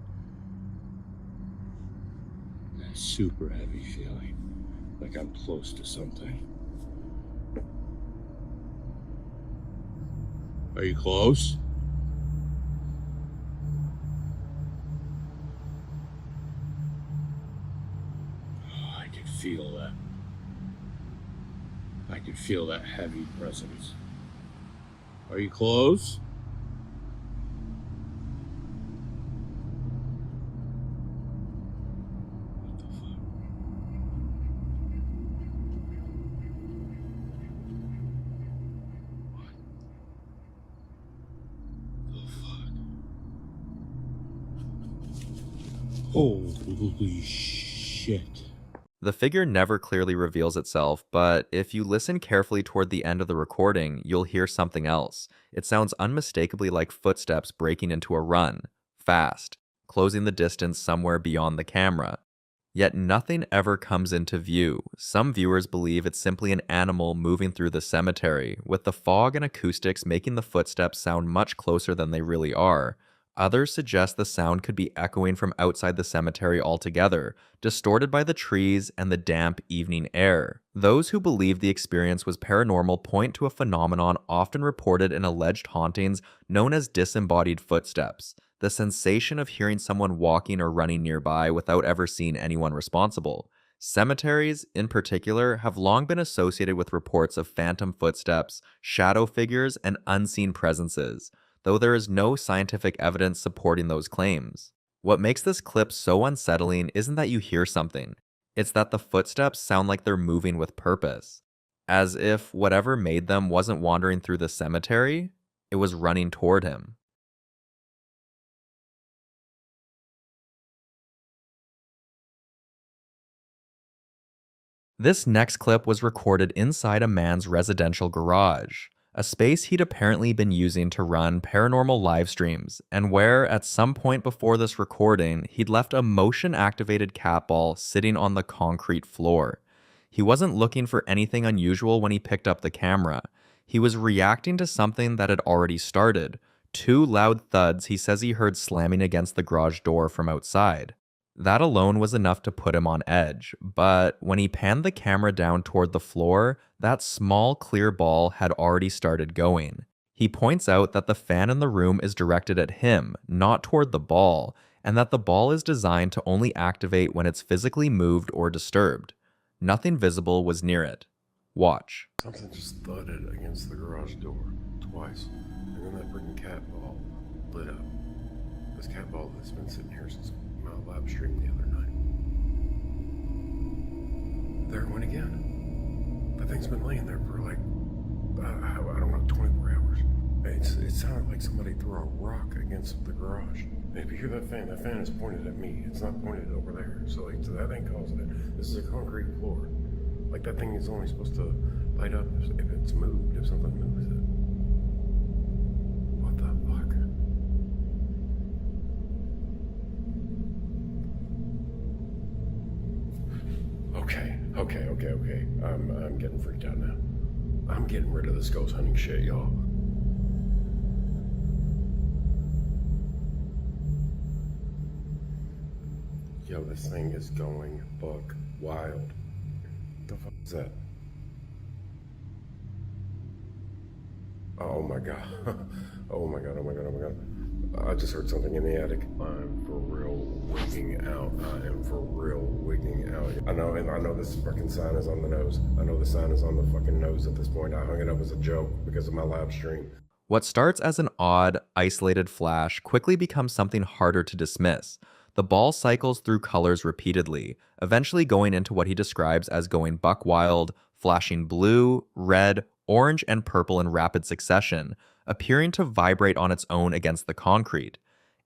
super heavy feeling, like I'm close to something. Are you close? Oh, I can feel that. I can feel that heavy presence. Are you close? Holy shit. The figure never clearly reveals itself, but if you listen carefully toward the end of the recording, you'll hear something else. It sounds unmistakably like footsteps breaking into a run, fast, closing the distance somewhere beyond the camera. Yet nothing ever comes into view. Some viewers believe it's simply an animal moving through the cemetery, with the fog and acoustics making the footsteps sound much closer than they really are. Others suggest the sound could be echoing from outside the cemetery altogether, distorted by the trees and the damp evening air. Those who believe the experience was paranormal point to a phenomenon often reported in alleged hauntings known as disembodied footsteps, the sensation of hearing someone walking or running nearby without ever seeing anyone responsible. Cemeteries, in particular, have long been associated with reports of phantom footsteps, shadow figures, and unseen presences, though there is no scientific evidence supporting those claims. What makes this clip so unsettling isn't that you hear something, it's that the footsteps sound like they're moving with purpose, as if whatever made them wasn't wandering through the cemetery, it was running toward him. This next clip was recorded inside a man's residential garage, a space he'd apparently been using to run paranormal live streams, and where, at some point before this recording, he'd left a motion-activated cat ball sitting on the concrete floor. He wasn't looking for anything unusual when he picked up the camera. He was reacting to something that had already started. 2 loud thuds he says he heard slamming against the garage door from outside. That alone was enough to put him on edge, but when he panned the camera down toward the floor, that small clear ball had already started going. He points out that the fan in the room is directed at him, not toward the ball, and that the ball is designed to only activate when it's physically moved or disturbed. Nothing visible was near it. Watch. Something just thudded against the garage door twice, and then that freaking cat ball lit up. This cat ball that's been sitting here since my live stream the other night. There it went again. That thing's been laying there for like, I don't know, 24 hours. It sounded like somebody threw a rock against the garage. And if you hear that fan is pointed at me. It's not pointed over there. So that thing caused it. This is a concrete floor. Like that thing is only supposed to light up if it's moved, if something moves it. What the fuck? Okay. I'm getting freaked out now. I'm getting rid of this ghost hunting shit, y'all. Yo, this thing is going buck wild. What the fuck is that? Oh my god. Oh my god. I just heard something in the attic. I'm for real wigging out. I am for real wigging out. I know this fucking sign is on the nose. I know the sign is on the fucking nose at this point. I hung it up as a joke because of my live stream. What starts as an odd, isolated flash quickly becomes something harder to dismiss. The ball cycles through colors repeatedly, eventually going into what he describes as going buck wild, flashing blue, red, orange, and purple in rapid succession, appearing to vibrate on its own against the concrete.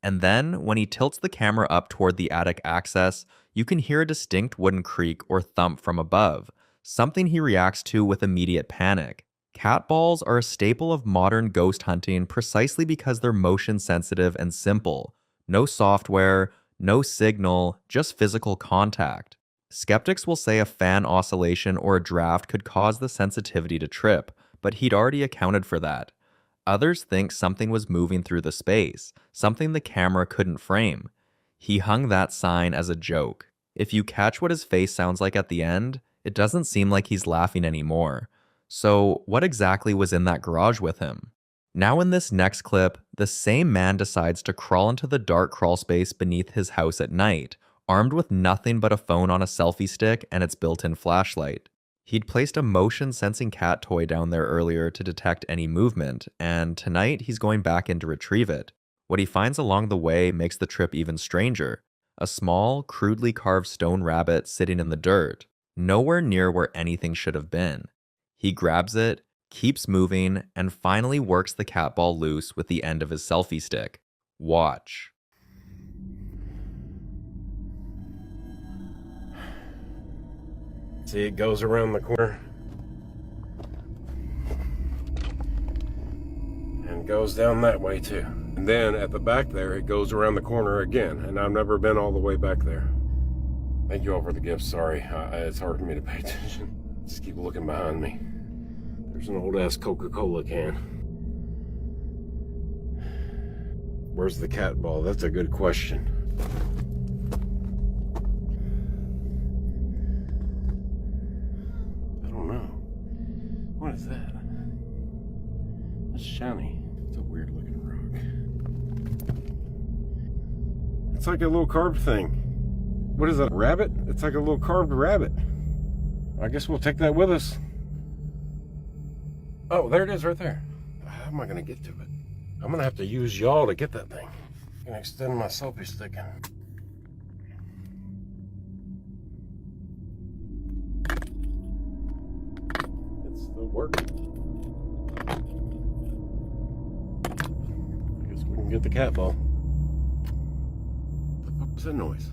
And then, when he tilts the camera up toward the attic access, you can hear a distinct wooden creak or thump from above, something he reacts to with immediate panic. Cat balls are a staple of modern ghost hunting precisely because they're motion sensitive and simple. No software, no signal, just physical contact. Skeptics will say a fan oscillation or a draft could cause the sensitivity to trip, but he'd already accounted for that. Others think something was moving through the space, something the camera couldn't frame. He hung that sign as a joke. If you catch what his face sounds like at the end, it doesn't seem like he's laughing anymore. So, what exactly was in that garage with him? Now in this next clip, the same man decides to crawl into the dark crawl space beneath his house at night, armed with nothing but a phone on a selfie stick and its built-in flashlight. He'd placed a motion-sensing cat toy down there earlier to detect any movement, and tonight he's going back in to retrieve it. What he finds along the way makes the trip even stranger. A small, crudely carved stone rabbit sitting in the dirt, nowhere near where anything should have been. He grabs it, keeps moving, and finally works the cat ball loose with the end of his selfie stick. Watch. See, it goes around the corner. And goes down that way too. And then at the back there, it goes around the corner again. And I've never been all the way back there. Thank you all for the gifts. Sorry, it's hard for me to pay attention. Just keep looking behind me. There's an old-ass Coca-Cola can. Where's the cat ball? That's a good question. I don't know. What is that? That's shiny. It's a weird-looking rock. It's like a little carved thing. What is that, a rabbit? It's like a little carved rabbit. I guess we'll take that with us. Oh, there it is right there. How am I going to get to it? I'm going to have to use y'all to get that thing. I'm going to extend my selfie stick in. It's still working. I guess we can get the cat ball. What the fuck was that noise?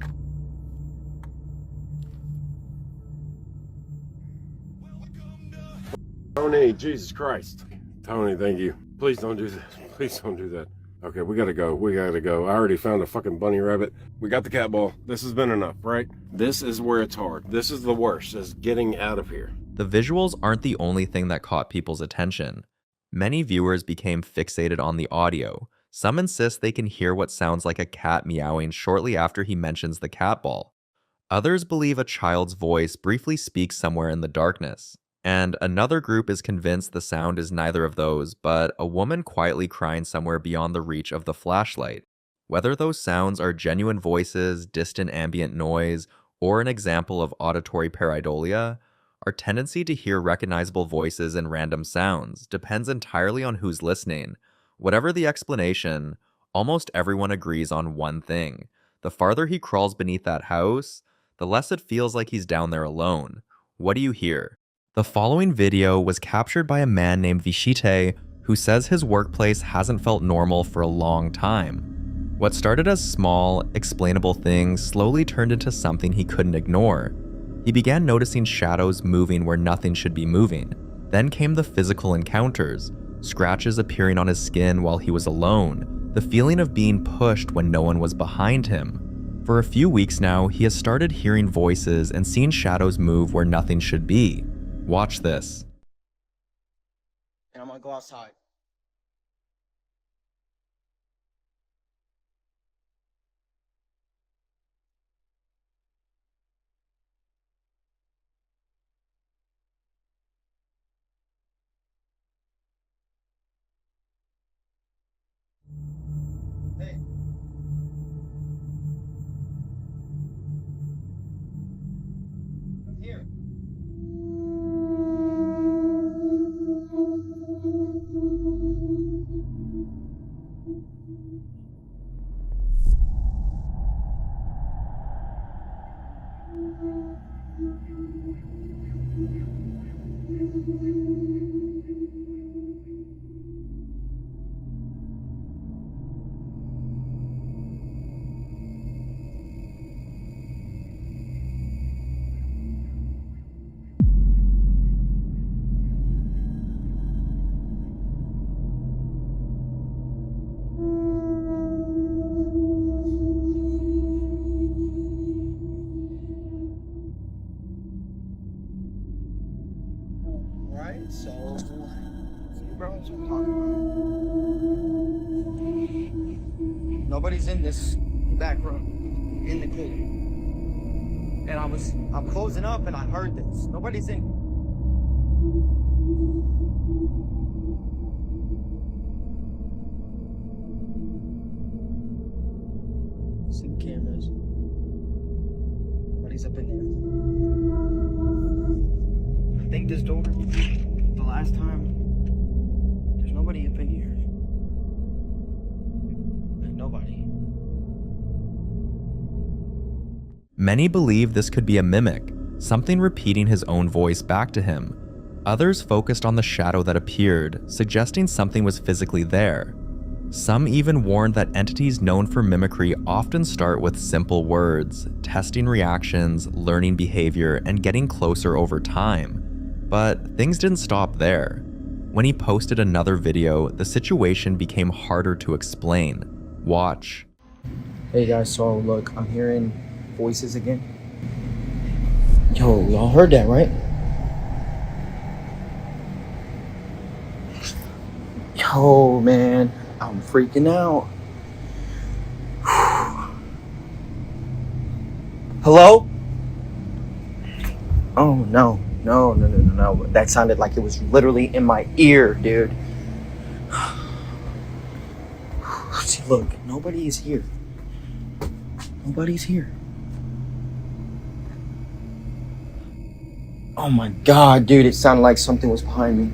Tony, Jesus Christ. Tony, thank you. Please don't do that. Please don't do that. Okay, we gotta go. We gotta go. I already found a fucking bunny rabbit. We got the cat ball. This has been enough, right? This is where it's hard. This is the worst, is getting out of here. The visuals aren't the only thing that caught people's attention. Many viewers became fixated on the audio. Some insist they can hear what sounds like a cat meowing shortly after he mentions the cat ball. Others believe a child's voice briefly speaks somewhere in the darkness. And another group is convinced the sound is neither of those, but a woman quietly crying somewhere beyond the reach of the flashlight. Whether those sounds are genuine voices, distant ambient noise, or an example of auditory pareidolia, our tendency to hear recognizable voices and random sounds depends entirely on who's listening. Whatever the explanation, almost everyone agrees on one thing. The farther he crawls beneath that house, the less it feels like he's down there alone. What do you hear? The following video was captured by a man named Vishite who says his workplace hasn't felt normal for a long time. What started as small, explainable things slowly turned into something he couldn't ignore. He began noticing shadows moving where nothing should be moving. Then came the physical encounters, scratches appearing on his skin while he was alone, the feeling of being pushed when no one was behind him. For a few weeks now, he has started hearing voices and seeing shadows move where nothing should be. Watch this. And I'm gonna go outside. Hey. I'm here. So, bro, so nobody's in this back room, in the clear. and I'm closing up and I heard this. Nobody's in. See the cameras. Nobody's up in here. I think this door, the last time, there's nobody up in here. Like, nobody. Many believe this could be a mimic, something repeating his own voice back to him. Others focused on the shadow that appeared, suggesting something was physically there. Some even warned that entities known for mimicry often start with simple words, testing reactions, learning behavior, and getting closer over time. But things didn't stop there. When he posted another video, the situation became harder to explain. Watch. Hey guys, so look, I'm hearing voices again. Yo, y'all heard that, right? Yo, man, I'm freaking out. Hello? Oh, no. No. That sounded like it was literally in my ear, dude. See, look, nobody is here. Nobody's here. Oh my god, dude, it sounded like something was behind me.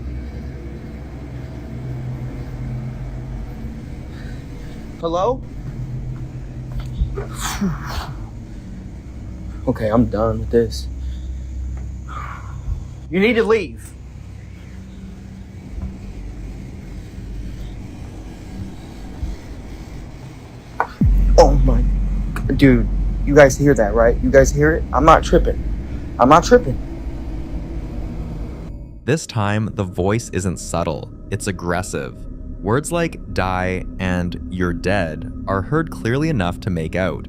Hello? Okay, I'm done with this. You need to leave. Oh my... Dude, you guys hear that, right? You guys hear it? I'm not tripping. I'm not tripping. This time, the voice isn't subtle, it's aggressive. Words like die and you're dead are heard clearly enough to make out.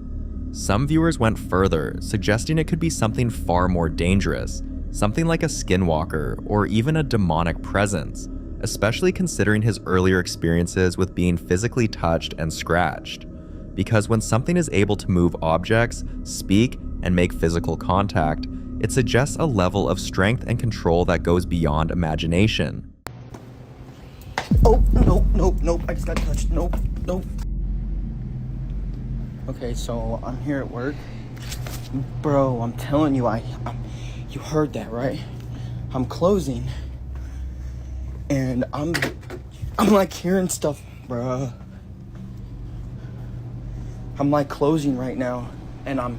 Some viewers went further, suggesting it could be something far more dangerous, something like a skinwalker or even a demonic presence, especially considering his earlier experiences with being physically touched and scratched. Because when something is able to move objects, speak, and make physical contact, it suggests a level of strength and control that goes beyond imagination. Oh, nope, I just got touched. Nope. Okay, so I'm here at work. Bro, I'm telling you, you heard that, right? I'm closing, and I'm like hearing stuff, bruh. I'm like closing right now, and I'm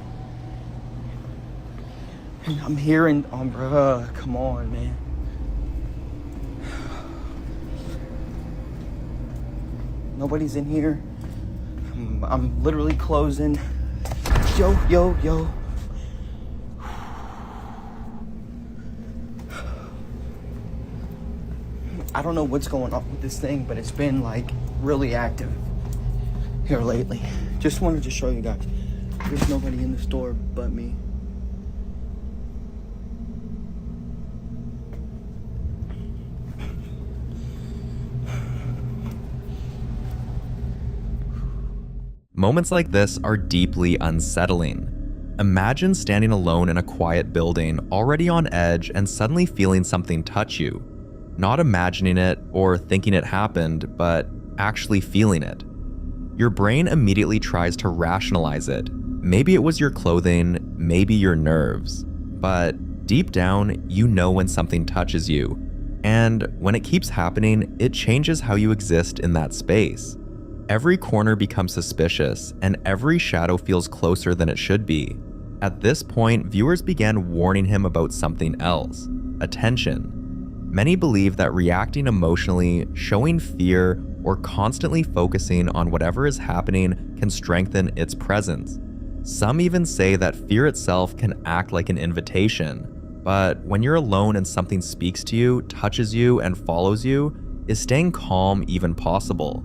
hearing, bruh, come on, man. Nobody's in here. I'm literally closing. Yo. I don't know what's going on with this thing, but it's been like really active here lately. Just wanted to show you guys. There's nobody in the store but me. Moments like this are deeply unsettling. Imagine standing alone in a quiet building, already on edge, and suddenly feeling something touch you. Not imagining it or thinking it happened, but actually feeling it. Your brain immediately tries to rationalize it. Maybe it was your clothing, maybe your nerves. But deep down, you know when something touches you. And when it keeps happening, it changes how you exist in that space. Every corner becomes suspicious, and every shadow feels closer than it should be. At this point, viewers began warning him about something else: attention. Many believe that reacting emotionally, showing fear, or constantly focusing on whatever is happening can strengthen its presence. Some even say that fear itself can act like an invitation. But when you're alone and something speaks to you, touches you, and follows you, is staying calm even possible?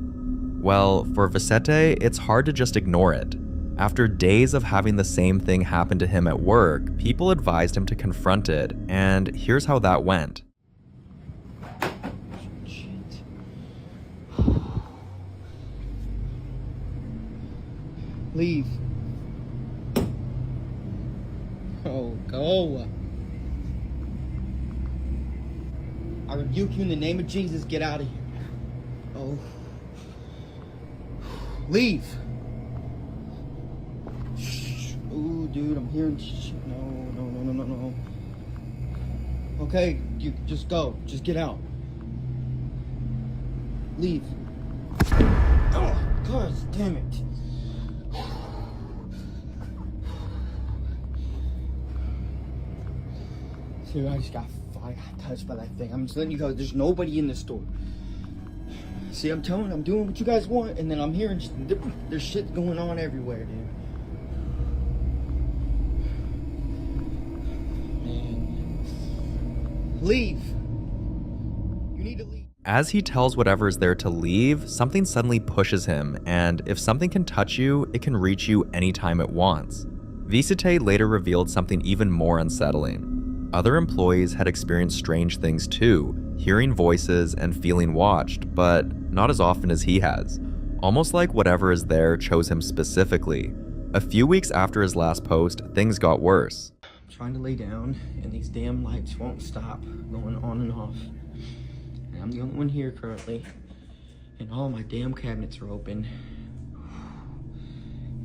Well, for Vicente, it's hard to just ignore it. After days of having the same thing happen to him at work, people advised him to confront it, and here's how that went. Leave. Go. I rebuke you in the name of Jesus. Get out of here. Oh. Leave. Ooh, dude, I'm hearing shit. No. Okay, you just go. Just get out. Leave. Oh, God damn it. See, I got touched by that thing. I'm just letting you go. There's nobody in the store. See, I'm doing what you guys want, and then I'm hearing there's shit going on everywhere, dude. Man. Leave. You need to leave. As he tells whatever is there to leave, something suddenly pushes him, and if something can touch you, it can reach you anytime it wants. Visite later revealed something even more unsettling. Other employees had experienced strange things too, hearing voices and feeling watched, but not as often as he has. Almost like whatever is there chose him specifically. A few weeks after his last post, things got worse. I'm trying to lay down, and these damn lights won't stop going on and off. And I'm the only one here currently, and all my damn cabinets are open.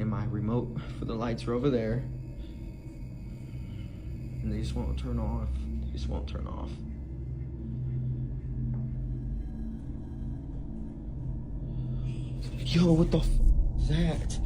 And my remote for the lights are over there. And they just won't turn off. They just won't turn off. Yo, what the f is that?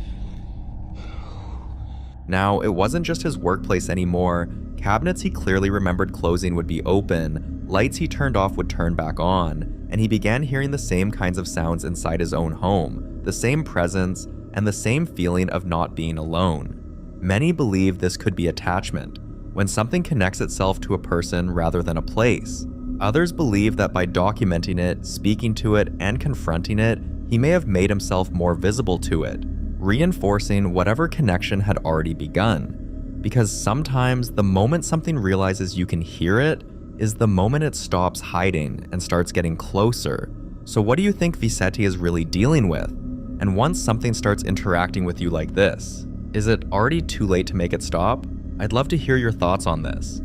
Now, it wasn't just his workplace anymore. Cabinets he clearly remembered closing would be open, lights he turned off would turn back on, and he began hearing the same kinds of sounds inside his own home, the same presence, and the same feeling of not being alone. Many believe this could be attachment, when something connects itself to a person rather than a place. Others believe that by documenting it, speaking to it, and confronting it, he may have made himself more visible to it, reinforcing whatever connection had already begun. Because sometimes the moment something realizes you can hear it is the moment it stops hiding and starts getting closer. So what do you think Visite is really dealing with? And once something starts interacting with you like this, is it already too late to make it stop? I'd love to hear your thoughts on this.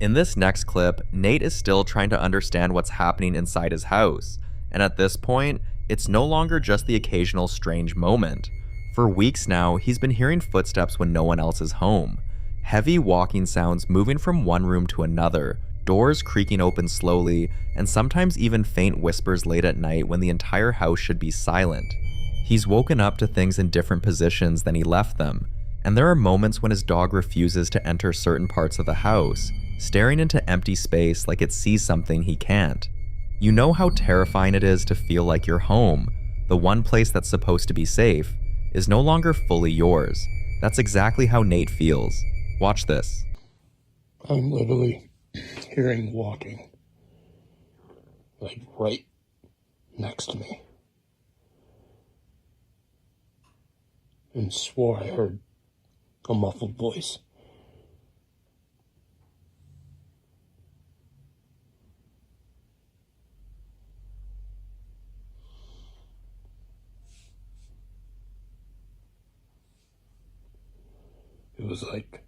In this next clip, Nate is still trying to understand what's happening inside his house, and at this point, it's no longer just the occasional strange moment. For weeks now, he's been hearing footsteps when no one else is home. Heavy walking sounds moving from one room to another, doors creaking open slowly, and sometimes even faint whispers late at night when the entire house should be silent. He's woken up to things in different positions than he left them, and there are moments when his dog refuses to enter certain parts of the house, staring into empty space like it sees something he can't. You know how terrifying it is to feel like your home, the one place that's supposed to be safe, is no longer fully yours. That's exactly how Nate feels. Watch this. I'm literally hearing walking, like right next to me, and swore I heard a muffled voice. It was like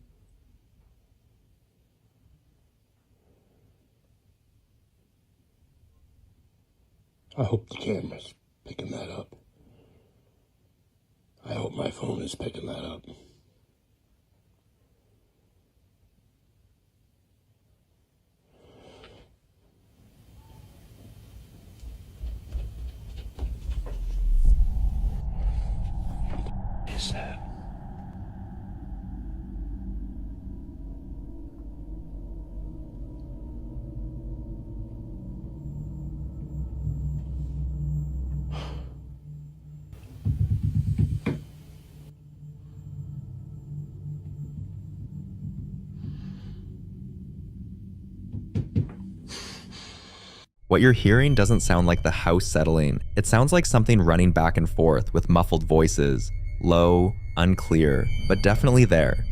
I hope the camera's picking that up. I hope my phone is picking that up. What is that? What you're hearing doesn't sound like the house settling. It sounds like something running back and forth with muffled voices, low, unclear, but definitely there.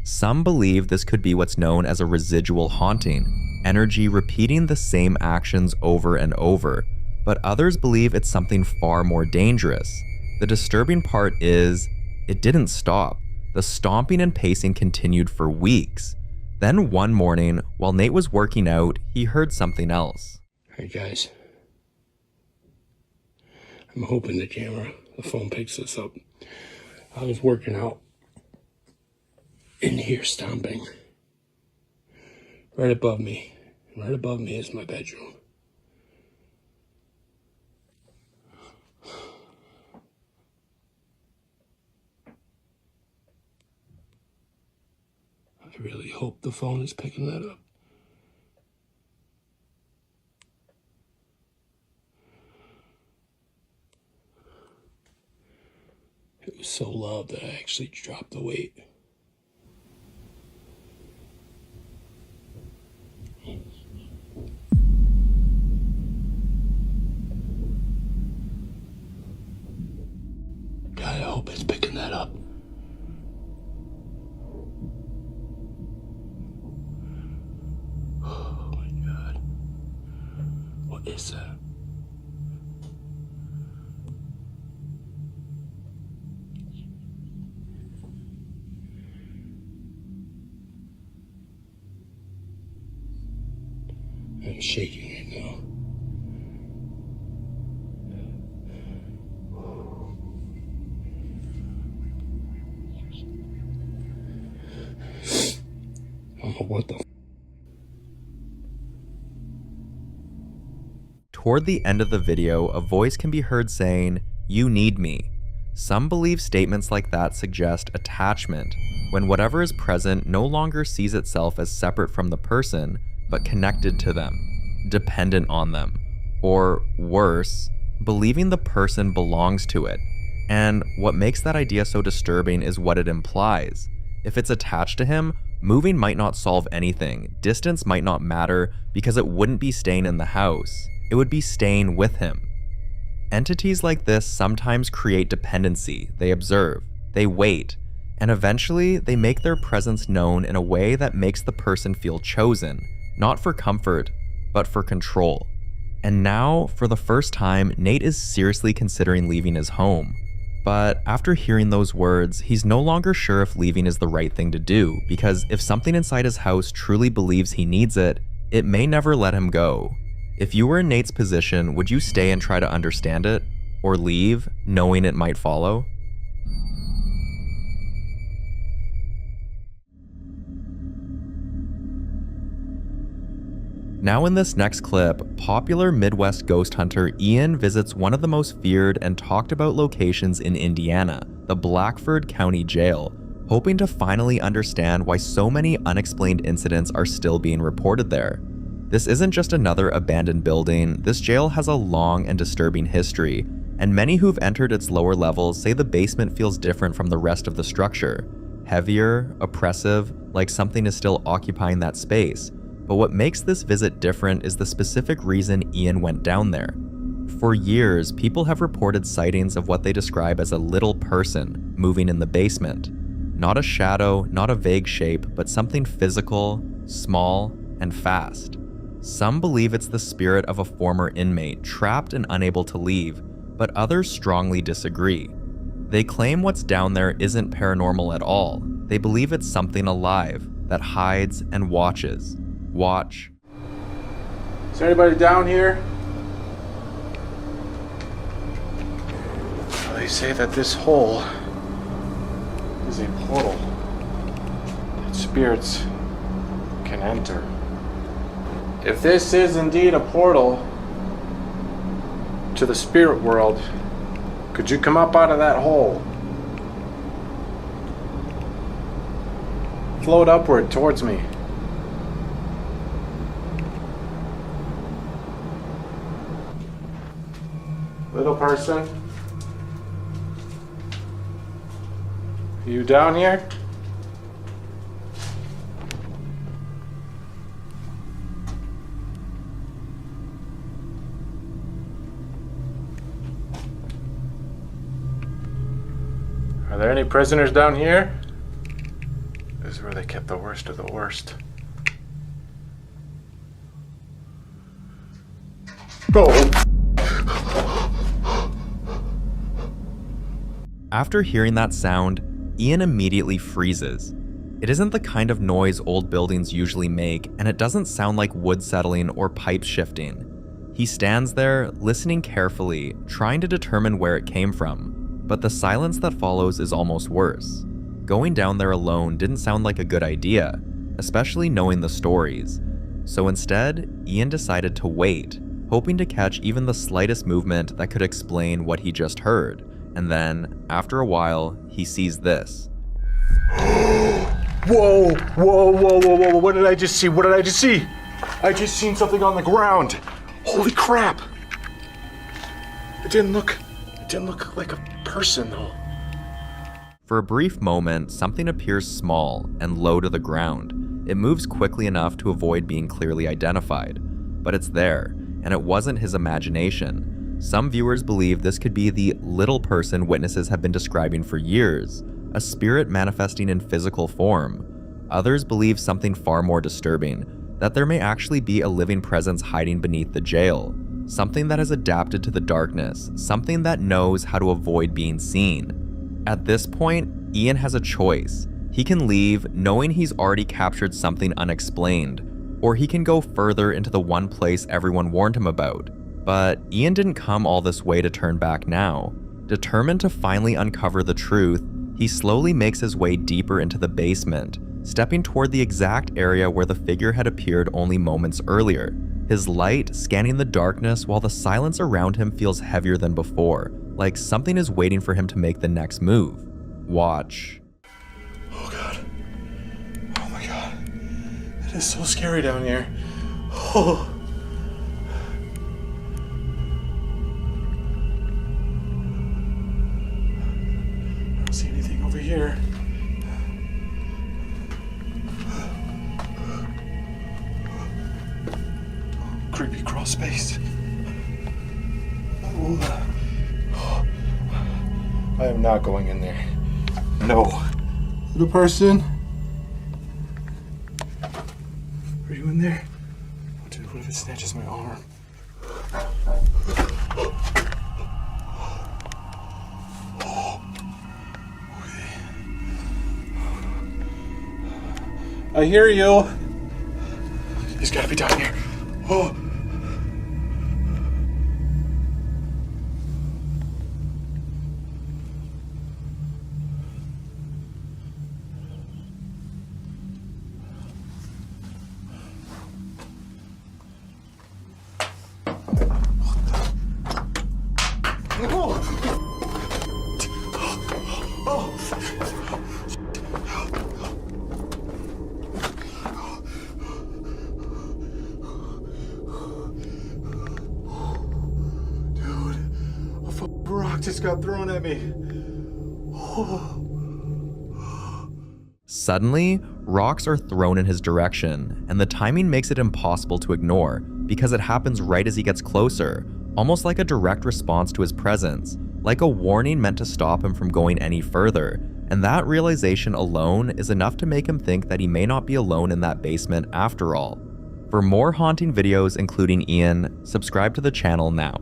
Some believe this could be what's known as a residual haunting, energy repeating the same actions over and over, but others believe it's something far more dangerous. The disturbing part is, it didn't stop. The stomping and pacing continued for weeks. Then one morning, while Nate was working out, he heard something else. Hey guys. I'm hoping the phone picks this up. I was working out in here stomping. Right above me is my bedroom. I really hope the phone is picking that up. It was so loud that I actually dropped the weight. God, I hope it's picking that up. Oh my God. What is that? I'm shaking right now. I don't know what the Toward the end of the video, a voice can be heard saying, "You need me." Some believe statements like that suggest attachment, when whatever is present no longer sees itself as separate from the person, but connected to them, dependent on them, or worse, believing the person belongs to it. And what makes that idea so disturbing is what it implies. If it's attached to him, moving might not solve anything, distance might not matter because it wouldn't be staying in the house, it would be staying with him. Entities like this sometimes create dependency. They observe, they wait, and eventually they make their presence known in a way that makes the person feel chosen, not for comfort, but for control. And now, for the first time, Nate is seriously considering leaving his home. But after hearing those words, he's no longer sure if leaving is the right thing to do, because if something inside his house truly believes he needs it, it may never let him go. If you were in Nate's position, would you stay and try to understand it? Or leave, knowing it might follow? Now in this next clip, popular Midwest ghost hunter Ian visits one of the most feared and talked about locations in Indiana, the Blackford County Jail, hoping to finally understand why so many unexplained incidents are still being reported there. This isn't just another abandoned building, this jail has a long and disturbing history, and many who've entered its lower levels say the basement feels different from the rest of the structure. Heavier, oppressive, like something is still occupying that space. But what makes this visit different is the specific reason Ian went down there. For years, people have reported sightings of what they describe as a little person moving in the basement. Not a shadow, not a vague shape, but something physical, small, and fast. Some believe it's the spirit of a former inmate trapped and unable to leave, but others strongly disagree. They claim what's down there isn't paranormal at all. They believe it's something alive that hides and watches. Watch. Is there anybody down here? Well, they say that this hole is a portal that spirits can enter. If this is indeed a portal to the spirit world, could you come up out of that hole? Float upward towards me. Little person, are you down here? Are there any prisoners down here? This is where they kept the worst of the worst. Go! After hearing that sound, Ian immediately freezes. It isn't the kind of noise old buildings usually make, and it doesn't sound like wood settling or pipe shifting. He stands there, listening carefully, trying to determine where it came from, but the silence that follows is almost worse. Going down there alone didn't sound like a good idea, especially knowing the stories. So instead, Ian decided to wait, hoping to catch even the slightest movement that could explain what he just heard. And then, after a while, he sees this. Whoa, whoa, whoa, whoa, whoa, what did I just see? What did I just see? I just seen something on the ground. Holy crap. It didn't look like a person though. For a brief moment, something appears small and low to the ground. It moves quickly enough to avoid being clearly identified, but it's there, and it wasn't his imagination. Some viewers believe this could be the little person witnesses have been describing for years, a spirit manifesting in physical form. Others believe something far more disturbing, that there may actually be a living presence hiding beneath the jail, something that has adapted to the darkness, something that knows how to avoid being seen. At this point, Ian has a choice. He can leave knowing he's already captured something unexplained, or he can go further into the one place everyone warned him about. But Ian didn't come all this way to turn back now. Determined to finally uncover the truth, he slowly makes his way deeper into the basement, stepping toward the exact area where the figure had appeared only moments earlier, his light scanning the darkness while the silence around him feels heavier than before, like something is waiting for him to make the next move. Watch. Oh god. Oh my god. It is so scary down here. Oh. I don't see anything over here. Creepy crawl space. I am not going in there. No. Little person. Are you in there? Oh, dude, what if it snatches my arm? I hear you. He's gotta be down here. Oh. Rock just got thrown at me. Suddenly, rocks are thrown in his direction, and the timing makes it impossible to ignore because it happens right as he gets closer, almost like a direct response to his presence, like a warning meant to stop him from going any further. And that realization alone is enough to make him think that he may not be alone in that basement after all. For more haunting videos including Ian, subscribe to the channel now.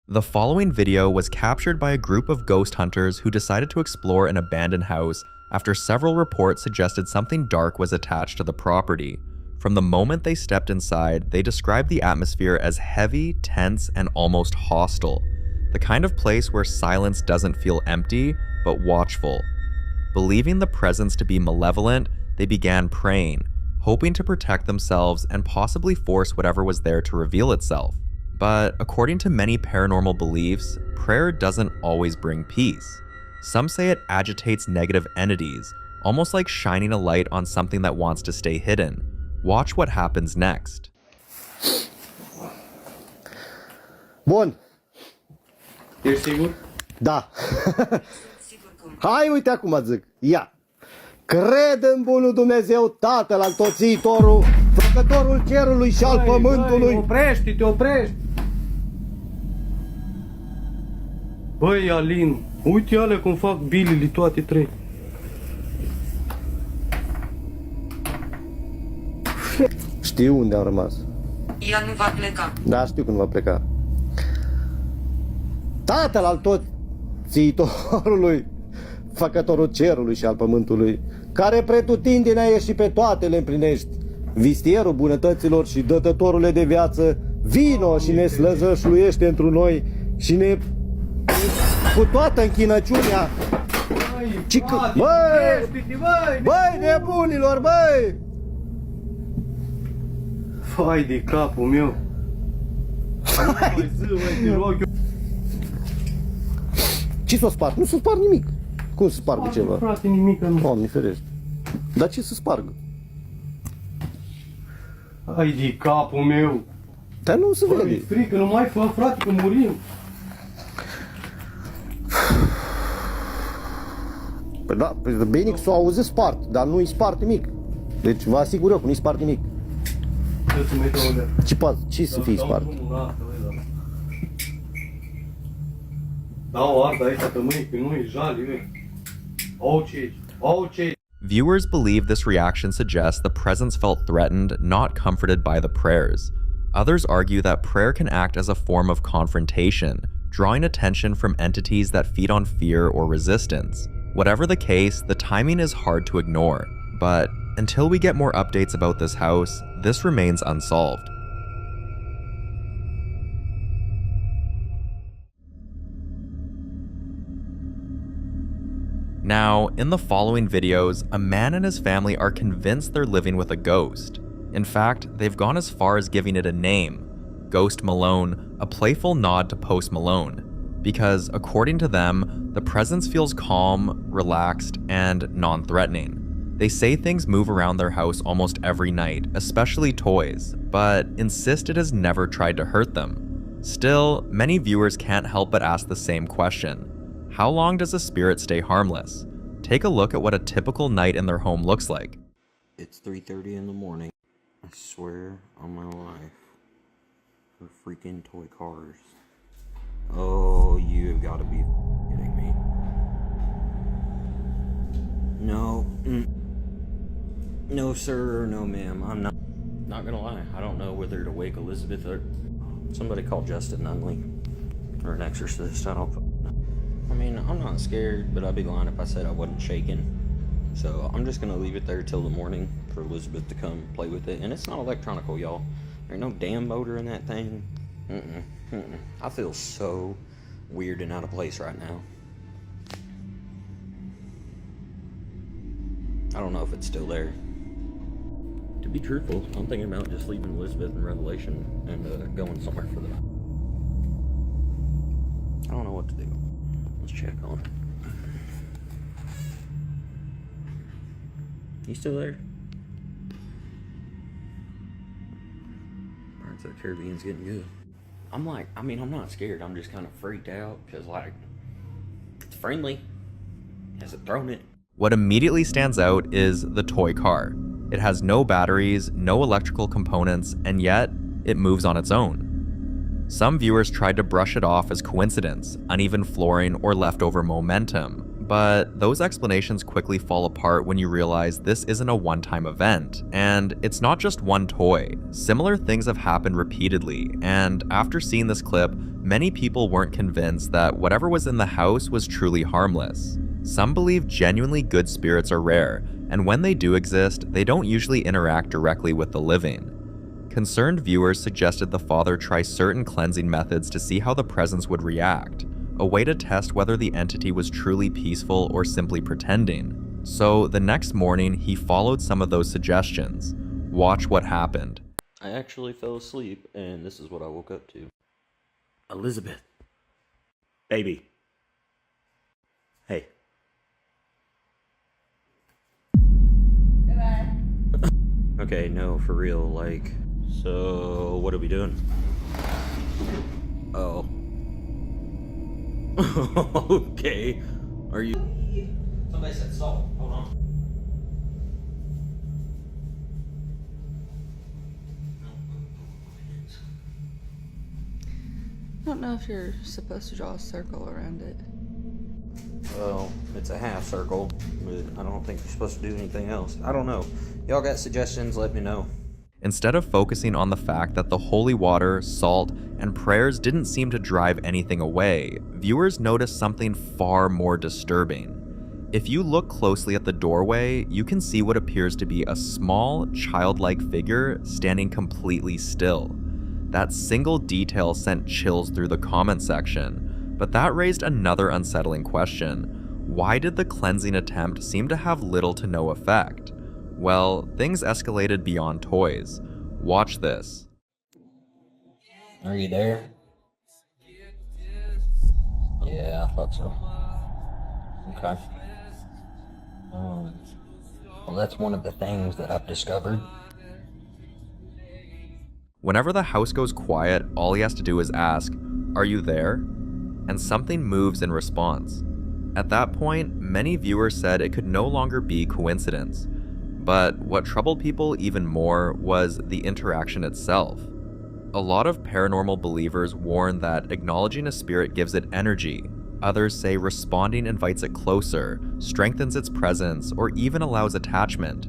The following video was captured by a group of ghost hunters who decided to explore an abandoned house after several reports suggested something dark was attached to the property. From the moment they stepped inside, they described the atmosphere as heavy, tense, and almost hostile. The kind of place where silence doesn't feel empty, but watchful. Believing the presence to be malevolent, they began praying, hoping to protect themselves and possibly force whatever was there to reveal itself. But according to many paranormal beliefs, prayer doesn't always bring peace. Some say it agitates negative entities, almost like shining a light on something that wants to stay hidden. Watch what happens next. Bun. Ești sigur? Da. Hai, uite acum zic. Ia. Cred în bunul Dumnezeu, Tatăl Altotțitorul, Făcătorul cerului și al pământului. Oprește-te, oprește! Băi, Alin, uite alea cum fac bilile toate trei. Știu unde am rămas. Ea nu va pleca. Da, știu când va pleca. Tatăl al tot țitorului, făcătorul cerului și al pământului, care pretutindeni a ieșit pe toate le împlinești, vistierul bunătăților și dătătorule de viață, vino și ne slăzășluiește întru noi și ne cu toată închinăciunea. Băi, nebunilor, băi! Fai de capul meu! Ce s-o sparg? Nu s-o sparg nimic. Cum să spargă ceva? Frate, nimic nu. Doamne ferește. Dar ce să spargă? Hai de capul meu! Dar nu se vede. Frică, nu mai fă, frate, că murim. Păi da, bine că s-o auzi spart, dar nu-i spart nimic. Deci vă asigur eu că nu-i spart nimic. Ce să fie spart? Dau arda aici pe mâini, că nu e jali, Viewers believe this reaction suggests the presence felt threatened, not comforted by the prayers. Others argue that prayer can act as a form of confrontation, drawing attention from entities that feed on fear or resistance. Whatever the case, the timing is hard to ignore, but until we get more updates about this house, this remains unsolved. Now, in the following videos, a man and his family are convinced they're living with a ghost. In fact, they've gone as far as giving it a name, Ghost Malone, a playful nod to Post Malone, because according to them, the presence feels calm, relaxed, and non-threatening. They say things move around their house almost every night, especially toys, but insist it has never tried to hurt them. Still, many viewers can't help but ask the same question. How long does a spirit stay harmless? Take a look at what a typical night in their home looks like. It's 3:30 in the morning. I swear on my life. For freaking toy cars. Oh, you have got to be kidding me. No. No, sir. No, ma'am. I'm not gonna lie. I don't know whether to wake Elizabeth or somebody call Justin Nunley or an exorcist. I don't know. I mean, I'm not scared, but I'd be lying if I said I wasn't shaking. So I'm just gonna leave it there till the morning for Elizabeth to come play with it. And it's not electronical, y'all. There ain't no damn motor in that thing. I feel so weird and out of place right now. I don't know if it's still there. To be truthful, I'm thinking about just leaving Elizabeth in Revelation and going somewhere for the night. I don't know what to do. Let's check on it. You still there? Pirates of the Caribbean's getting good. I'm not scared. I'm just kind of freaked out because, like, it's friendly. Has it thrown it? What immediately stands out is the toy car. It has no batteries, no electrical components, and yet it moves on its own. Some viewers tried to brush it off as coincidence, uneven flooring, or leftover momentum, but those explanations quickly fall apart when you realize this isn't a one-time event, and it's not just one toy. Similar things have happened repeatedly, and after seeing this clip, many people weren't convinced that whatever was in the house was truly harmless. Some believe genuinely good spirits are rare, and when they do exist, they don't usually interact directly with the living. Concerned viewers suggested the father try certain cleansing methods to see how the presence would react, a way to test whether the entity was truly peaceful or simply pretending. So the next morning, he followed some of those suggestions. Watch what happened. I actually fell asleep, and this is what I woke up to. Elizabeth. Baby. Hey. Goodbye. Okay, no, for real, like... So, what are we doing? Oh. Okay. Are you... Somebody said salt. Hold on. I don't know if you're supposed to draw a circle around it. Well, it's a half circle, but I don't think you're supposed to do anything else. I don't know. Y'all got suggestions, let me know. Instead of focusing on the fact that the holy water, salt, and prayers didn't seem to drive anything away, viewers noticed something far more disturbing. If you look closely at the doorway, you can see what appears to be a small, childlike figure standing completely still. That single detail sent chills through the comment section, but that raised another unsettling question. Why did the cleansing attempt seem to have little to no effect? Well, things escalated beyond toys. Watch this. Are you there? Yeah, I thought so. Okay. Well, that's one of the things that I've discovered. Whenever the house goes quiet, all he has to do is ask, "Are you there?" And something moves in response. At that point, many viewers said it could no longer be coincidence. But what troubled people even more was the interaction itself. A lot of paranormal believers warn that acknowledging a spirit gives it energy. Others say responding invites it closer, strengthens its presence, or even allows attachment.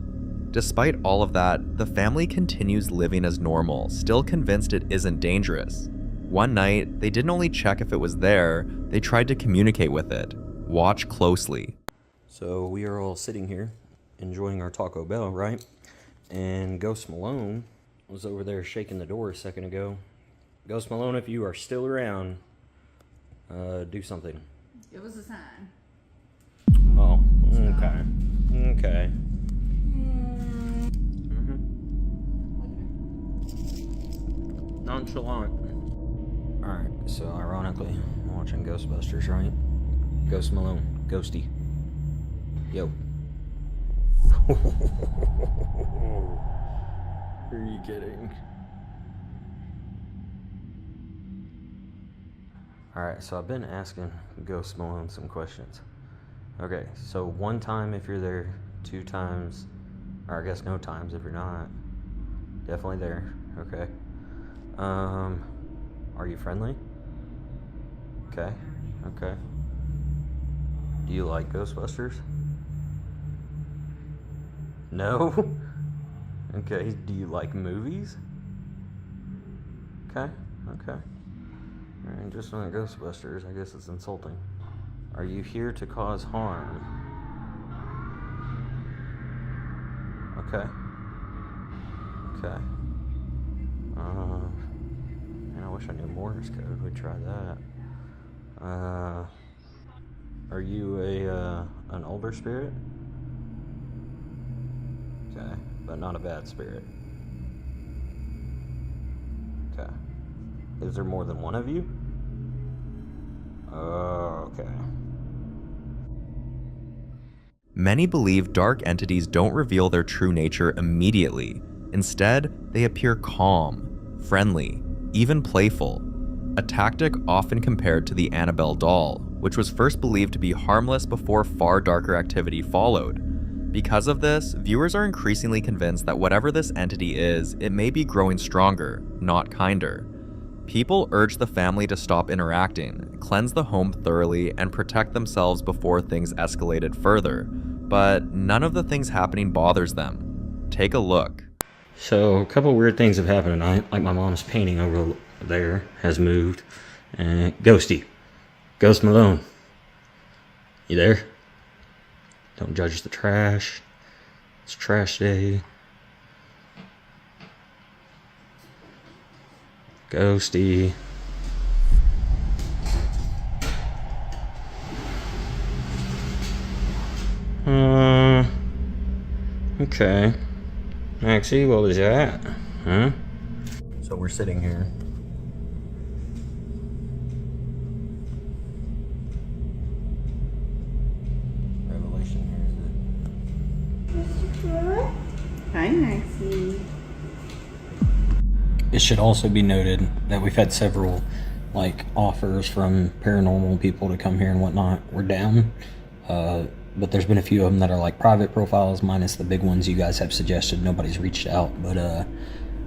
Despite all of that, the family continues living as normal, still convinced it isn't dangerous. One night, they didn't only check if it was there, they tried to communicate with it. Watch closely. So we are all sitting here, enjoying our Taco Bell, right? And Ghost Malone was over there shaking the door a second ago. Ghost Malone, if you are still around, do something. It was a sign. Oh, okay. Okay. Nonchalant. Alright, so ironically, I'm watching Ghostbusters, right? Ghost Malone, Ghosty. Yo. Are you kidding? Alright, so I've been asking Ghost Malone some questions. Okay, so 1 time if you're there, 2 times, or I guess no times if you're not. Definitely there, okay. Are you friendly? Okay, okay. Do you like Ghostbusters? No? Okay, do you like movies? Okay, okay. Alright, just on Ghostbusters, I guess it's insulting. Are you here to cause harm? Okay. Okay. Man, I wish I knew Morse code. We'd try that. Are you an older spirit? Okay, but not a bad spirit. Okay. Is there more than one of you? Oh, okay. Many believe dark entities don't reveal their true nature immediately. Instead, they appear calm, friendly, even playful. A tactic often compared to the Annabelle doll, which was first believed to be harmless before far darker activity followed. Because of this, viewers are increasingly convinced that whatever this entity is, it may be growing stronger, not kinder. People urge the family to stop interacting, cleanse the home thoroughly, and protect themselves before things escalated further. But none of the things happening bothers them. Take a look. So, a couple weird things have happened tonight. Like my mom's painting over there has moved. And Ghosty. Ghost Malone. You there? Don't judge the trash. It's trash day. Ghosty. Okay. Maxie, what was that? Huh? So we're sitting here. Revelation here, Hi, Maxie. It should also be noted that we've had several offers from paranormal people to come here and whatnot. We're down, but there's been a few of them that are private profiles, minus the big ones you guys have suggested. Nobody's reached out, but I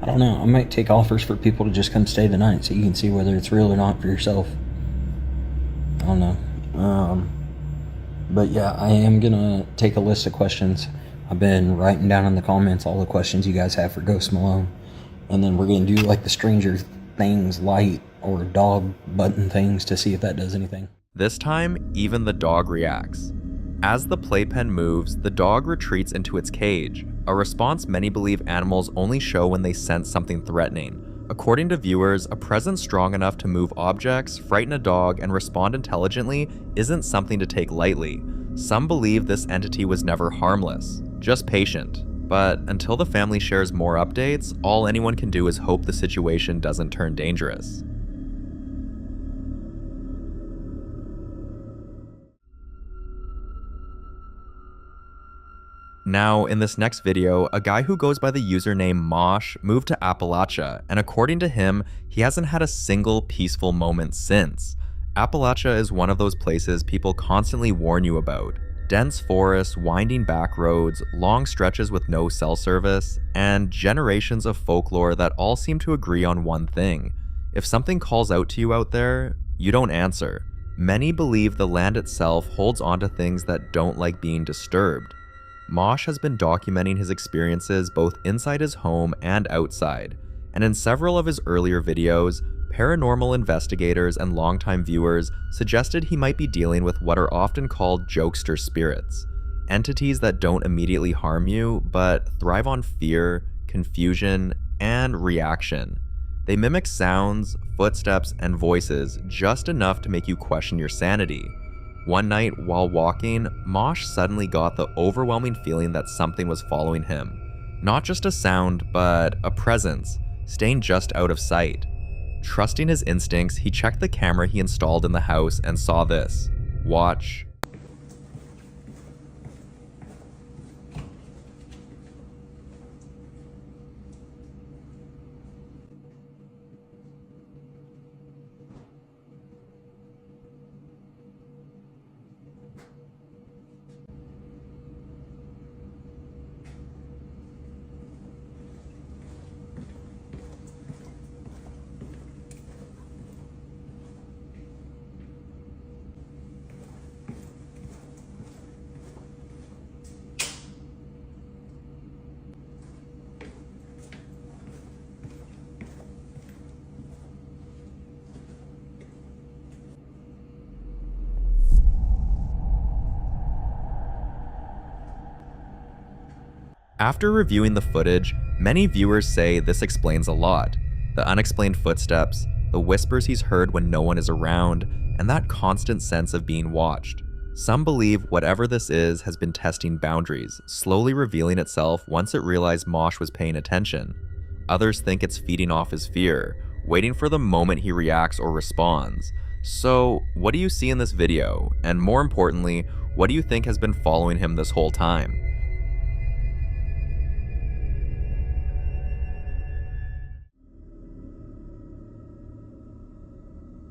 don't know. I might take offers for people to just come stay the night so you can see whether it's real or not for yourself. I don't know. But yeah, I am gonna take a list of questions. I've been writing down in the comments all the questions you guys have for Ghost Malone. And then we're gonna do like the Stranger Things light or dog button things to see if that does anything. This time, even the dog reacts. As the playpen moves, the dog retreats into its cage, a response many believe animals only show when they sense something threatening. According to viewers, a presence strong enough to move objects, frighten a dog, and respond intelligently isn't something to take lightly. Some believe this entity was never harmless, just patient. But until the family shares more updates, all anyone can do is hope the situation doesn't turn dangerous. Now, in this next video, a guy who goes by the username Mosh moved to Appalachia, and according to him, he hasn't had a single peaceful moment since. Appalachia is one of those places people constantly warn you about. Dense forests, winding back roads, long stretches with no cell service, and generations of folklore that all seem to agree on one thing. If something calls out to you out there, you don't answer. Many believe the land itself holds onto things that don't like being disturbed. Mosh has been documenting his experiences both inside his home and outside, and in several of his earlier videos, paranormal investigators and longtime viewers suggested he might be dealing with what are often called jokester spirits, entities that don't immediately harm you, but thrive on fear, confusion, and reaction. They mimic sounds, footsteps, and voices just enough to make you question your sanity. One night, while walking, Mosh suddenly got the overwhelming feeling that something was following him. Not just a sound, but a presence, staying just out of sight. Trusting his instincts, he checked the camera he installed in the house and saw this. Watch. After reviewing the footage, many viewers say this explains a lot. The unexplained footsteps, the whispers he's heard when no one is around, and that constant sense of being watched. Some believe whatever this is has been testing boundaries, slowly revealing itself once it realized Mosh was paying attention. Others think it's feeding off his fear, waiting for the moment he reacts or responds. So, what do you see in this video? And more importantly, what do you think has been following him this whole time?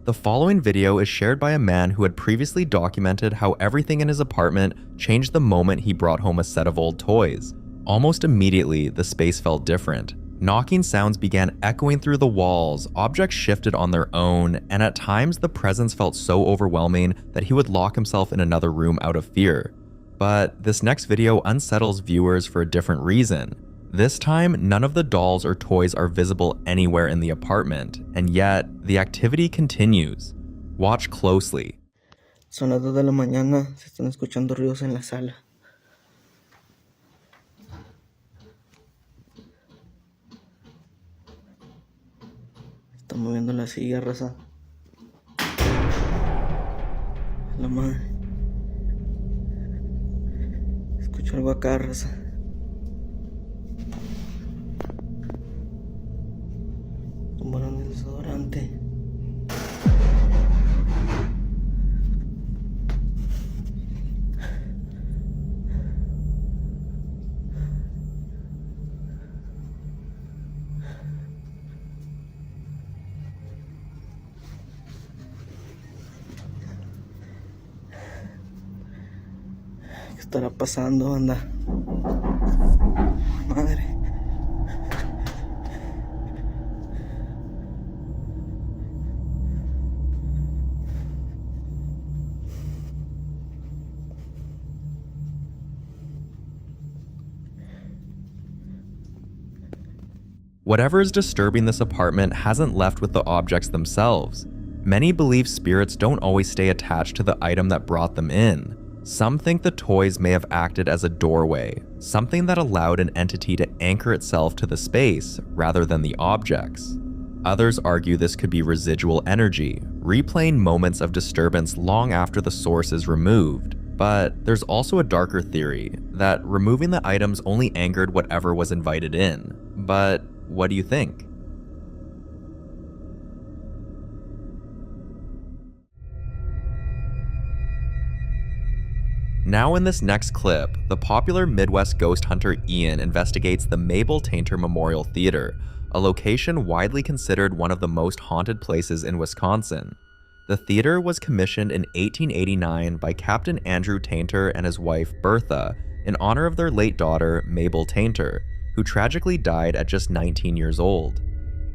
The following video is shared by a man who had previously documented how everything in his apartment changed the moment he brought home a set of old toys. Almost immediately, the space felt different. Knocking sounds began echoing through the walls, objects shifted on their own, and at times the presence felt so overwhelming that he would lock himself in another room out of fear. But this next video unsettles viewers for a different reason. This time, none of the dolls or toys are visible anywhere in the apartment, and yet the activity continues. Watch closely. Son las 2 de la mañana, se están escuchando ruidos en la sala. Están moviendo la silla, raza. La madre. Escucho algo acá, raza. Tumbaron el desodorante. ¿Qué estará pasando, anda? Madre. Whatever is disturbing this apartment hasn't left with the objects themselves. Many believe spirits don't always stay attached to the item that brought them in. Some think the toys may have acted as a doorway, something that allowed an entity to anchor itself to the space rather than the objects. Others argue this could be residual energy, replaying moments of disturbance long after the source is removed. But there's also a darker theory that removing the items only angered whatever was invited in. But what do you think? Now in this next clip, the popular Midwest ghost hunter Ian investigates the Mabel Tainter Memorial Theater, a location widely considered one of the most haunted places in Wisconsin. The theater was commissioned in 1889 by Captain Andrew Tainter and his wife Bertha in honor of their late daughter Mabel Tainter, who tragically died at just 19 years old.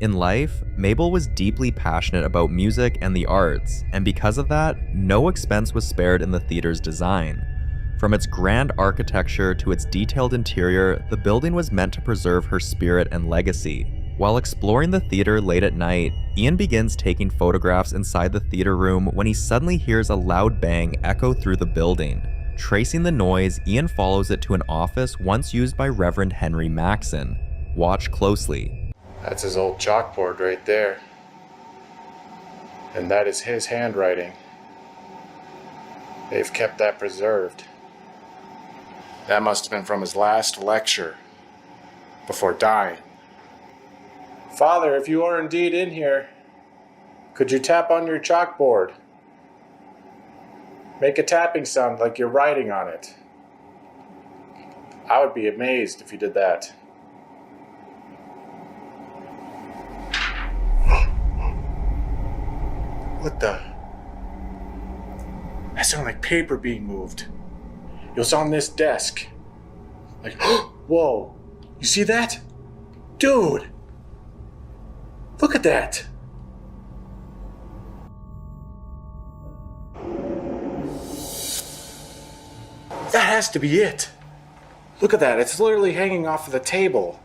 In life, Mabel was deeply passionate about music and the arts, and because of that, no expense was spared in the theater's design. From its grand architecture to its detailed interior, the building was meant to preserve her spirit and legacy. While exploring the theater late at night, Ian begins taking photographs inside the theater room when he suddenly hears a loud bang echo through the building. Tracing the noise, Ian follows it to an office once used by Reverend Henry Maxson. Watch closely. That's his old chalkboard right there. And that is his handwriting. They've kept that preserved. That must have been from his last lecture before dying. Father, if you are indeed in here, could you tap on your chalkboard? Make a tapping sound like you're writing on it. I would be amazed if you did that. What the? That sounded like paper being moved. It was on this desk. Like, whoa, you see that? Dude, look at that. That has to be it. Look at that, it's literally hanging off of the table.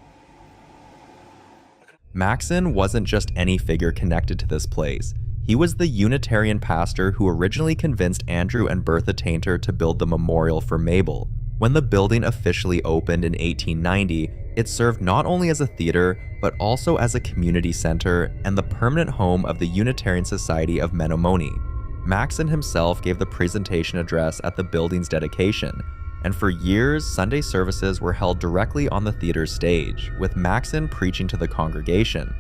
Maxson wasn't just any figure connected to this place. He was the Unitarian pastor who originally convinced Andrew and Bertha Tainter to build the memorial for Mabel. When the building officially opened in 1890, it served not only as a theater, but also as a community center and the permanent home of the Unitarian Society of Menomonee. Maxson himself gave the presentation address at the building's dedication, and for years, Sunday services were held directly on the theater's stage, with Maxson preaching to the congregation.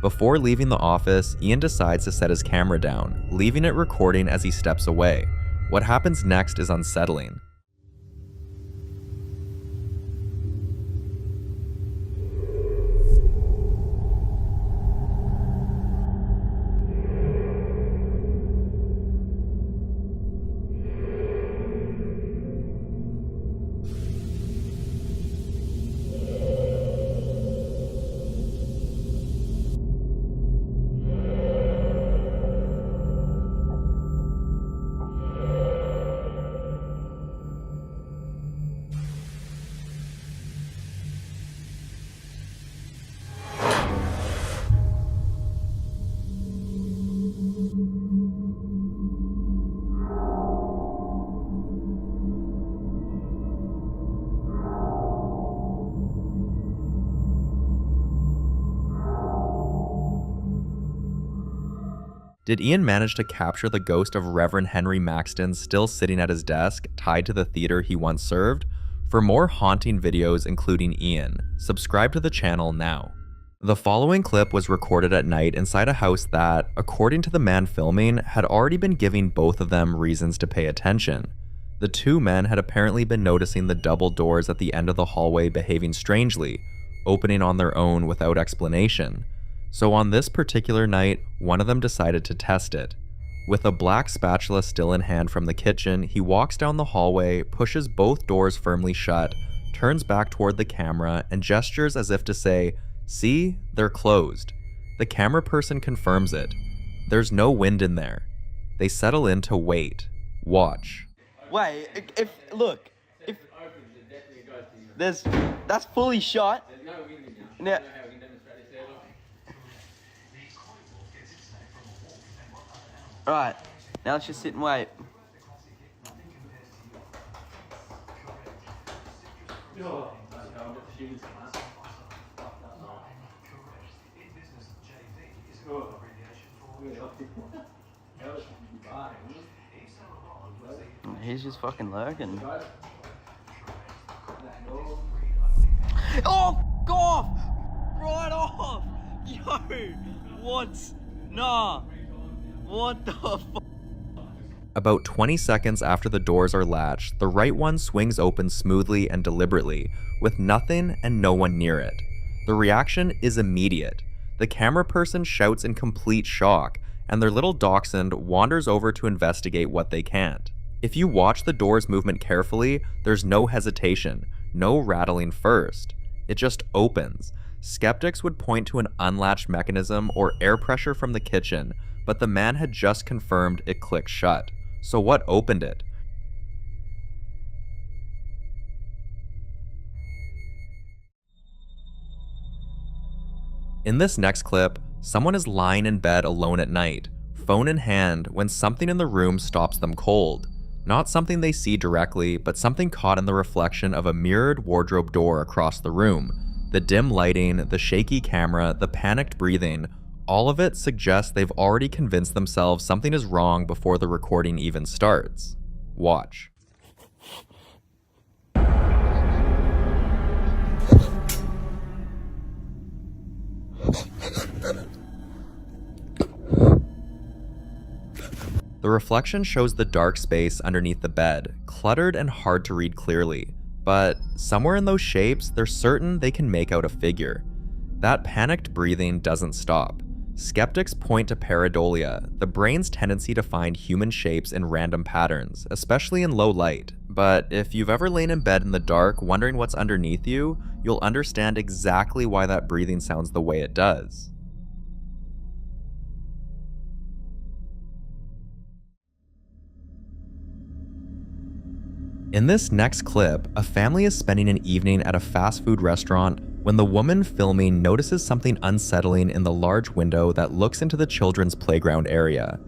Before leaving the office, Ian decides to set his camera down, leaving it recording as he steps away. What happens next is unsettling. Did Ian manage to capture the ghost of Reverend Henry Maxson still sitting at his desk, tied to the theater he once served? For more haunting videos including Ian, subscribe to the channel now. The following clip was recorded at night inside a house that, according to the man filming, had already been giving both of them reasons to pay attention. The two men had apparently been noticing the double doors at the end of the hallway behaving strangely, opening on their own without explanation. So on this particular night, one of them decided to test it. With a black spatula still in hand from the kitchen, he walks down the hallway, pushes both doors firmly shut, turns back toward the camera, and gestures as if to say, "See, they're closed." The camera person confirms it. There's no wind in there. They settle in to wait. Watch. Wait, if that's fully shut. Now, Alright, now let's just sit and wait. He's just fucking lurking. Oh, f off! Right off! Yo! What? Nah. What the fuck? About 20 seconds after the doors are latched, the right one swings open smoothly and deliberately, with nothing and no one near it. The reaction is immediate. The camera person shouts in complete shock, and their little dachshund wanders over to investigate what they can't. If you watch the door's movement carefully, there's no hesitation, no rattling first. It just opens. Skeptics would point to an unlatched mechanism or air pressure from the kitchen, but the man had just confirmed it clicked shut. So what opened it? In this next clip, someone is lying in bed alone at night, phone in hand, when something in the room stops them cold. Not something they see directly, but something caught in the reflection of a mirrored wardrobe door across the room. The dim lighting, the shaky camera, the panicked breathing, all of it suggests they've already convinced themselves something is wrong before the recording even starts. Watch. The reflection shows the dark space underneath the bed, cluttered and hard to read clearly, but somewhere in those shapes, they're certain they can make out a figure. That panicked breathing doesn't stop. Skeptics point to pareidolia, the brain's tendency to find human shapes in random patterns, especially in low light. But if you've ever lain in bed in the dark wondering what's underneath you, you'll understand exactly why that breathing sounds the way it does. In this next clip, a family is spending an evening at a fast food restaurant when the woman filming notices something unsettling in the large window that looks into the children's playground area.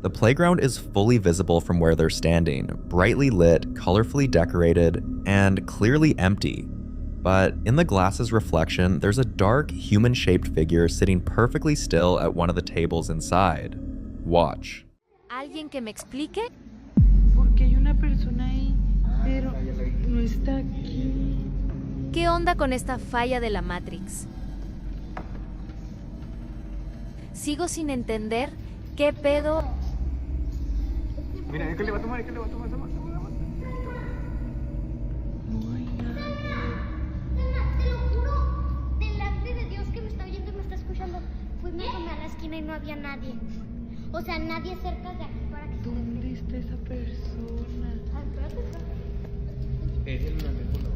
The playground is fully visible from where they're standing, brightly lit, colorfully decorated, and clearly empty. But in the glass's reflection, there's a dark, human-shaped figure sitting perfectly still at one of the tables inside. Watch. ¿Alguien que me explique? Porque hay una persona ahí, pero no está aquí. ¿Qué onda con esta falla de la Matrix? Sigo sin entender qué pedo. Mira, es que le va a tomar, es que le va a tomar. No hay nada. Te lo juro, delante de Dios que me está oyendo y me está escuchando. Fuimos a la esquina y no había nadie. O sea, nadie cerca de aquí para que... ¿Dónde está esa persona? Es el teléfono.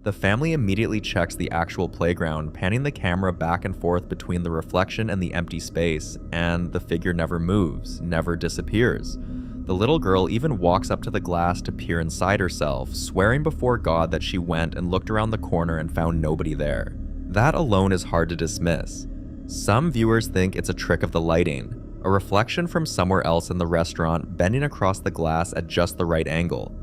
The family immediately checks the actual playground, panning the camera back and forth between the reflection and the empty space, and the figure never moves, never disappears. The little girl even walks up to the glass to peer inside herself, swearing before God that she went and looked around the corner and found nobody there. That alone is hard to dismiss. Some viewers think it's a trick of the lighting, a reflection from somewhere else in the restaurant bending across the glass at just the right angle.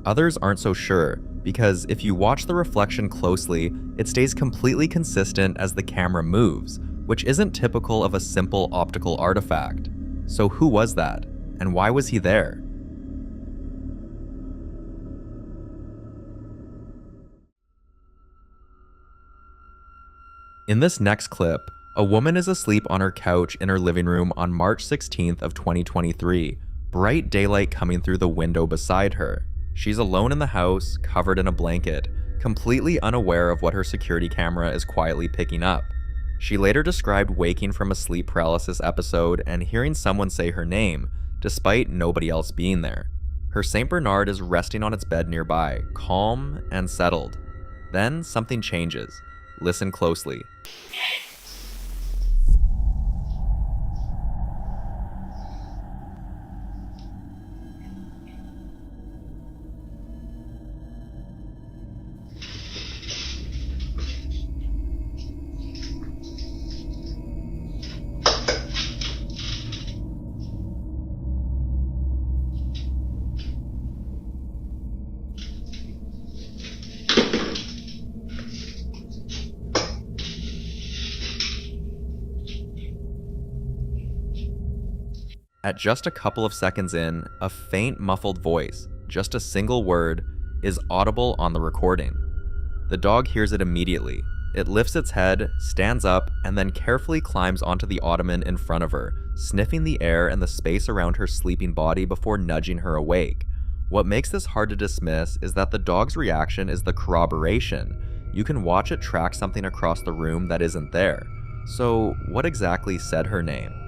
Others aren't so sure, because if you watch the reflection closely, it stays completely consistent as the camera moves, which isn't typical of a simple optical artifact. So who was that? And why was he there? In this next clip, a woman is asleep on her couch in her living room on March 16th of 2023, bright daylight coming through the window beside her. She's alone in the house, covered in a blanket, completely unaware of what her security camera is quietly picking up. She later described waking from a sleep paralysis episode and hearing someone say her name, despite nobody else being there. Her St. Bernard is resting on its bed nearby, calm and settled. Then something changes. Listen closely. At just a couple of seconds in, a faint muffled voice, just a single word, is audible on the recording. The dog hears it immediately. It lifts its head, stands up, and then carefully climbs onto the ottoman in front of her, sniffing the air and the space around her sleeping body before nudging her awake. What makes this hard to dismiss is that the dog's reaction is the corroboration. You can watch it track something across the room that isn't there. So, what exactly said her name?